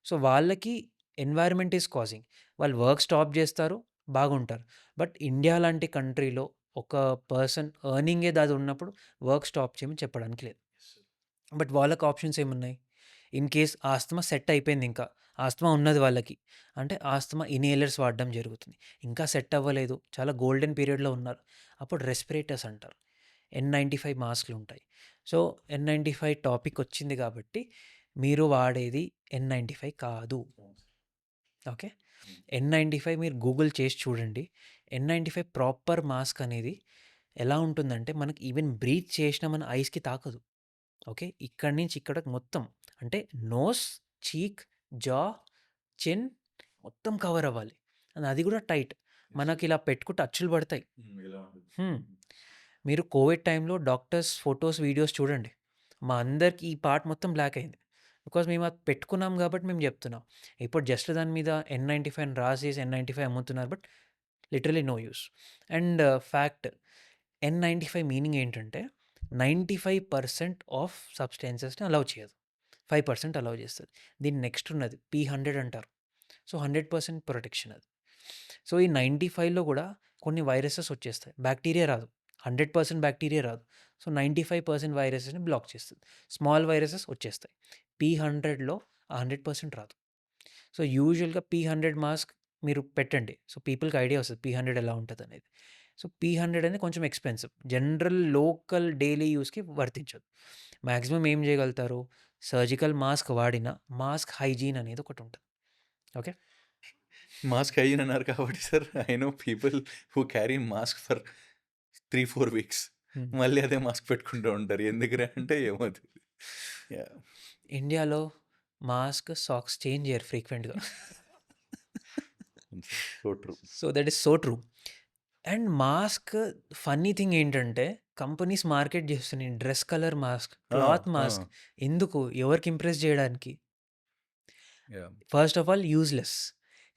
సో వాళ్ళకి ఎన్వైరన్మెంట్ ఈజ్ కాజింగ్. వాళ్ళు వర్క్ స్టాప్ చేస్తారు, బాగుంటారు. బట్ ఇండియా లాంటి కంట్రీలో ఒక పర్సన్ ఎర్నింగే అది ఉన్నప్పుడు వర్క్ స్టాప్ చేయమని చెప్పడానికి లేదు. బట్ వాళ్ళకి ఆప్షన్స్ ఏమున్నాయి, ఇన్ కేస్ ఆస్తమా సెట్ అయిపోయింది, ఇంకా ఆస్తమా ఉన్నది వాళ్ళకి అంటే ఆస్తమా ఇన్హేలర్స్ వాడడం జరుగుతుంది. ఇంకా సెట్ అవ్వలేదు, చాలా గోల్డెన్ పీరియడ్లో ఉన్నారు, అప్పుడు రెస్పిరేటర్స్ అంటారు. N95 మాస్క్లు ఉంటాయి. సో N95 టాపిక్ వచ్చింది కాబట్టి మీరు వాడేది N95 కాదు. ఓకే. N95 మీరు గూగుల్ చేసి చూడండి. N95 ప్రాపర్ మాస్క్ అనేది ఎలా ఉంటుందంటే మనకి ఈవెన్ బ్రీత్ చేసినా మన ఐస్కి తాకదు. ఓకే. ఇక్కడి నుంచి ఇక్కడికి మొత్తం అంటే నోస్, చీక్, జా, చిన్ మొత్తం కవర్ అవ్వాలి. అండ్ అది కూడా టైట్. మనకి ఇలా పెట్టుకుంటే అచ్చులు పడతాయి. మీరు కోవిడ్ టైంలో డాక్టర్స్ ఫొటోస్, వీడియోస్ చూడండి. మా అందరికి ఈ పార్ట్ మొత్తం బ్లాక్ అయింది. బికాజ్ మేము అది పెట్టుకున్నాం కాబట్టి మేము చెప్తున్నాం. ఇప్పుడు జస్ట్ దాని మీద N95 అని రాసేసి N95 అమ్ముతున్నారు. But literally no use. And fact, N95 meaning ఏంటంటే 95% ఆఫ్ సబ్స్టెన్సెస్ని అలౌ చేయదు, 5% అలౌ చేస్తుంది. దీని నెక్స్ట్ ఉన్నది P100 అంటారు. సో 100% ప్రొటెక్షన్ అది. సో ఈ 95లో కూడా కొన్ని వైరసెస్ వచ్చేస్తాయి, బ్యాక్టీరియా రాదు, 100% బ్యాక్టీరియా రాదు. సో 95% వైరసెస్ని బ్లాక్ చేస్తుంది, స్మాల్ వైరసెస్ వచ్చేస్తాయి. P100లో 100% రాదు. సో యూజువల్గా P100 మాస్క్ మీరు పెట్టండి, సో పీపుల్కి ఐడియా వస్తుంది P100 ఎలా ఉంటుంది అనేది. సో P100 అనేది కొంచెం ఎక్స్‌పెన్సివ్. జనరల్ లోకల్ డైలీ యూజ్‌కి వర్తించదు. మాక్సిమం ఏం చేయగలుగుతారు? సర్జికల్ మాస్క్ వాడిన మాస్క్ హైజీన్ అనేది ఒకటుంటది. ఓకే. మాస్క్ హైజీన్ అన్నారు కాబట్టి sir, I know people who carry mask for 3-4 weeks. హ్మ్. మళ్ళీ అదే మాస్క్ పెట్టుకుంటూ ఉంటారు. ఎందుకురా అంటే ఏమో తెలీదు. యాహ్! ఇండియాలో మాస్క్, సాక్స్ చేంజ్ చేయరు ఫ్రీక్వెంట్‌గా. So true. So that is so true. And mask funny thing ఏంటంటే కంపెనీస్ మార్కెట్ చేస్తున్నాయి డ్రెస్ కలర్ మాస్క్, ఆ! క్లాత్ ఆ! మాస్క్. ఎందుకు? ఎవరికి ఇంప్రెస్ చేయడానికి? Yeah! First of all useless.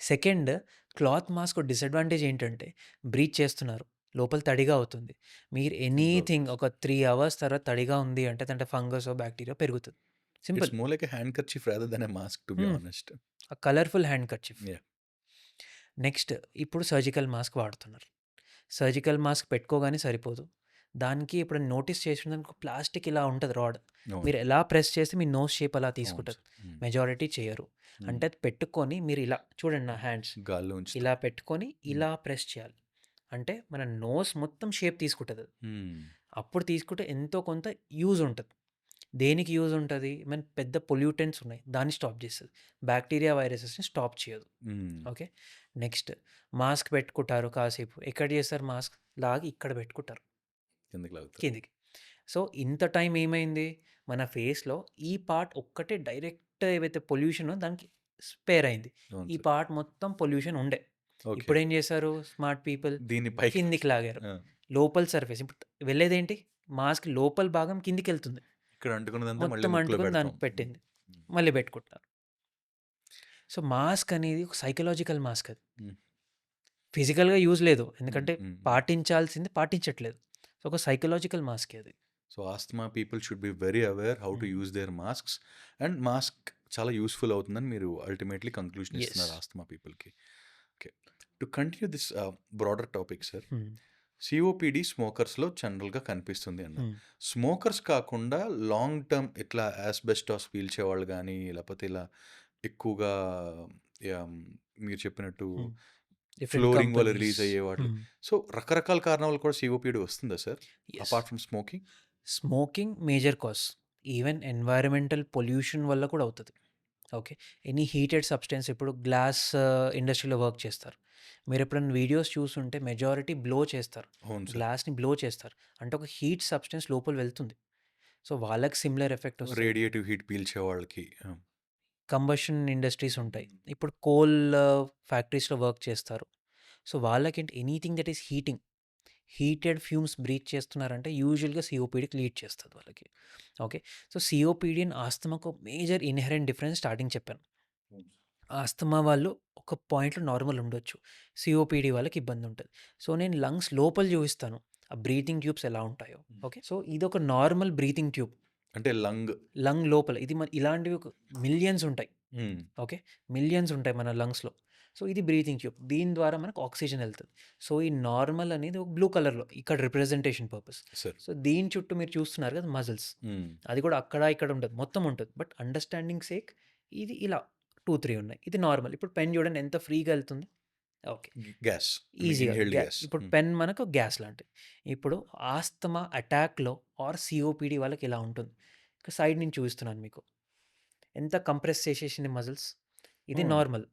Second, cloth mask disadvantage ఏంటంటే బ్రీత్ చేస్తున్నారు. లోపల తడిగా అవుతుంది. మీరు ఎనీథింగ్ అబ్జార్బ్ ఒక 3 అవర్స్ తర్వాత తడిగా ఉంది అంటే దాంట్లో ఫంగసో, బ్యాక్టీరియా పెరుగుతది. Simple. It's more like a hand kerchief rather than a mask to be హ్మ్. ఆనెస్ట్. ఆ colourful hand kerchief. Yeah! Next ఇప్పుడు సర్జికల్ మాస్క్ వాడుతున్నారు. సర్జికల్ మాస్క్ పెట్టుకోగానే సరిపోదు. దానికి ఇప్పుడు నోటీస్ చేసినందుకు ప్లాస్టిక్ ఇలా ఉంటది రాడ్. అవును. మీరు ఎలా ప్రెస్ చేస్తే మీ నోస్ షేప్ అలా అవును తీసుకుంటది. సార్. హ్మ్. మెజారిటీ చేయరు. హ్మ్. అంటే అది పెట్టుకొని మీరు ఇలా చూడండి నా హ్యాండ్స్. గాల్లో ఉంచుతాం. ఇలా పెట్టుకొని ఇలా ప్రెస్ చేయాలి. అంటే మన నోస్ మొత్తం షేప్ తీసుకుంటది అది. హ్మ్. అప్పుడు తీసుకుంటే ఎంతో కొంత యూజ్ ఉంటది. దేనికి యూజ్ ఉంటది? మన పెద్ద పొల్యూటెంట్స్ ఉన్నాయి. దాన్ని స్టాప్ చేస్తది. బ్యాక్టీరియా, వైరసెస్‌ని స్టాప్ చేయదు. హ్మ్. ఓకే. నెక్స్ట్ మాస్క్ పెట్టుకుంటారు కాసేపు. ఎక్కడ చేస్తారు మాస్క్? లాగి ఇక్కడ పెట్టుకుంటారు కిందకి లాగుతారు. కిందికి. సో, ఇంత టైం ఏమైంది? మన ఫేస్‌లో ఈ పార్ట్ ఒక్కటే డైరెక్ట్ ఏవైతే పొల్యూషనో దానికి స్పేర్ అయింది. అవును ఈ సార్. పార్ట్ మొత్తం పొల్యూషన్ ఉండే. ఓకే. ఇప్పుడేం చేశారు స్మార్ట్ పీపుల్? దీన్ని పైకి కిందికి లాగారు. ఆ! లోపల సర్ఫేస్ ఇప్పుడు వెళ్ళేదేంటి? మాస్క్ లోపల భాగం కిందికెళ్తుంది. ఇక్కడ అంటుకున్నదంతా మళ్ళీ మొత్తం ముక్కులో అంటుకొని పెడతాం. దానికి పెట్టింది. హ్మ్. మళ్ళీ పెట్టుకుంటున్నారు. సో, మాస్క్ అనేది ఒక సైకలాజికల్ మాస్క్ అది. హ్మ్. ఫిజికల్‌గా యూజ్ లేదు. హ్మ్. ఎందుకంటే హ్మ్. పాటించాల్సింది పాటించట్లేదు. సో, ఒక సైకలాజికల్ మాస్కే అది. So asthma people should be very aware how to hmm. Use their masks. And mask చాలా యూస్ఫుల్ అవుతుందని మీరు అల్టిమేట్లీ కంక్లూజన్ యెస్. ఇస్తున్నారు ఆస్తమా పీపుల్కి. Okay. To continue this broader topic sir, hmm. COPD స్మోకర్స్లో జనరల్గా కనిపిస్తుంది అన్నారు. హ్మ్. స్మోకర్స్ కాకుండా లాంగ్ టర్మ్ ఇట్లా యాస్బెస్టాస్ పీల్చేవాళ్ళు కానీ లేకపోతే ఇలా ఎక్కువగా యామ్, మీరు చెప్పినట్టు హ్మ్. డిఫరెంట్ ఫ్లోరింగ్ వల్ల కంపెనీస్. రిలీజ్ అయ్యే వాటి, హ్మ్. సో రకరకాల కారణాల వల్ల కూడా సిఓపిడి వస్తుందా sir yes. Apart from smoking? Smoking major cause. Even environmental pollution వల్ల కూడా అవుతది. ఓకే. ఎనీ హీటెడ్ సబ్స్టెన్స్ ఇప్పుడు గ్లాస్ ఇండస్ట్రీలో వర్క్ చేస్తారు. మీరెప్పుడైనా వీడియోస్ చూసుంటే మెజారిటీ బ్లో చేస్తారు. అవును సార్. గ్లాస్‌ని బ్లో చేస్తారు. అంటే ఒక హీట్ సబ్స్టెన్స్ లోపల వెళ్తుంది. సో, వాళ్ళకి సిమిలర్ ఎఫెక్ట్ వస్తది. రేడియేటివ్ హీట్ పీల్చే వాళ్ళకి. కంబషన్ ఇండస్ట్రీస్ ఉంటాయి. ఇప్పుడు కోల్ ఫ్యాక్టరీస్‌లో వర్క్ చేస్తారు. సో, వాళ్ళకేంటి anything that is heating, heated fumes breathe చేస్తున్నారంటే యూజువల్‌గా సీఓపీడీకి లీడ్ చేస్తది వాళ్ళకి. ఓకే. సో, సీఓపీడీ అండ్ ఆస్తమాకు మేజర్ ఇన్‌హెరెంట్ డిఫరెన్స్ స్టార్టింగ్ చెప్పాను. ఆస్తమా వాళ్ళు ఒక పాయింట్‌లో నార్మల్ ఉండొచ్చు. సీఓపీడీ వాళ్ళకి ఇబ్బందుంటది. సో, నేను లంగ్స్ లోపల చూపిస్తాను. ఆ బ్రీతింగ్ ట్యూబ్స్ ఎలా ఉంటాయో. ఓకే. సో, ఇదొక నార్మల్ బ్రీతింగ్ ట్యూబ్. అంటే లంగ్. లంగ్ లోపల ఇది ఇలాంటివి ఒక మిలియన్స్ ఉంటాయి. హ్మ్. ఓకే. మిలియన్స్ ఉంటాయి మన లంగ్స్‌లో. సో, ఇది బ్రీతింగ్ ట్యూబ్. దీని ద్వారా మనకు ఆక్సిజన్ ఎళ్తది. సో, ఈ నార్మల్ అనేది ఒక బ్లూ కలర్‌లో ఇక్కడ రిప్రజెంటేషన్ పర్పస్. సార్. సో, దీని చుట్టూ మీరు చూస్తున్నారు కదా మజిల్స్. హ్మ్. అది కూడా అక్కడ, ఇక్కడ ఉండదు. మొత్తం ఉంటది. బట్ అండర్‌స్టాండింగ్ సేక్ ఇది ఇలా 2, 3 ఉన్నాయి. ఇది నార్మల్. ఇప్పుడు పెన్ చూడండి ఎంత ఫ్రీగా ఎళ్తుంది. ఓకే. గ్యాస్. ఈజీగా ఇన్‌హేల్డ్ గ్యాస్. ఇప్పుడు పెన్ మనకు గ్యాస్ లాంటిది. ఇప్పుడు ఆస్తమా అటాక్‌లో ఆర్ సీఓపీడీ వాళ్ళకి ఇలా ఉంటుంది. ఇక సైడ్ నుంచి చూపిస్తున్నాను మీకు. ఎంత కంప్రెస్ చేసేసింది మజిల్స్. ఇది హ్మ్. నార్మల్.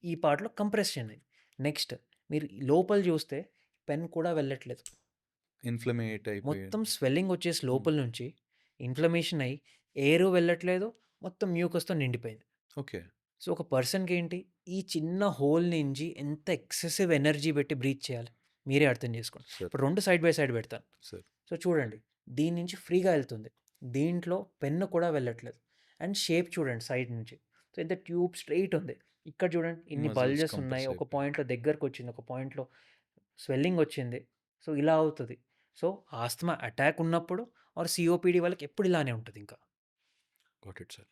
ఈ పార్ట్‌లో కంప్రెస్ చేయండి. నెక్స్ట్ మీరు లోపల చూస్తే పెన్ కూడా వెళ్ళట్లేదు. ఇన్‌ఫ్లమేట్ అయిపోయి. మొత్తం స్వెల్లింగ్ వచ్చేసి లోపల నుంచి ఇన్‌ఫ్లమేషన్ అయ్యి ఎయిరు వెళ్ళట్లేదు. మొత్తం మ్యూకస్‌తో నిండిపోయింది. ఓకే. సో, ఒక పర్సన్‌కి ఏంటి ఈ చిన్న హోల్ నుంచి ఎంత ఎక్సెసివ్ ఎనర్జీ పెట్టి బ్రీత్ చేయాలి. మీరే అర్థం చేసుకోండి. సార్. ఇప్పుడు 2 సైడ్ బై సైడ్ పెడతాను. సార్. సో, చూడండి దీని నుంచి ఫ్రీగా ఎళ్తుంది. దీంట్లో పెన్ను కూడా వెళ్ళట్లేదు. అండ్ షేప్ చూడండి సైడ్ నుంచి. సో, ఇంత ట్యూబ్ స్ట్రెయిట్ ఉంది. ఇక్కడ చూడండి ఇన్ని మజిల్స్ బల్జెస్ ఉన్నాయి. కంప్రెస్ ఒక అయిపోయి. పాయింట్‌లో దగ్గరకొచ్చింది. ఒక పాయింట్‌లో స్వెల్లింగ్ వచ్చింది. సో, ఇలా అవుతది. సో, ఆస్తమా అటాక్ ఉన్నప్పుడు ఆర్ సీఓపీడీ వాళ్ళకి ఎప్పుడు ఇలానే ఉంటదింకా. Got it sir.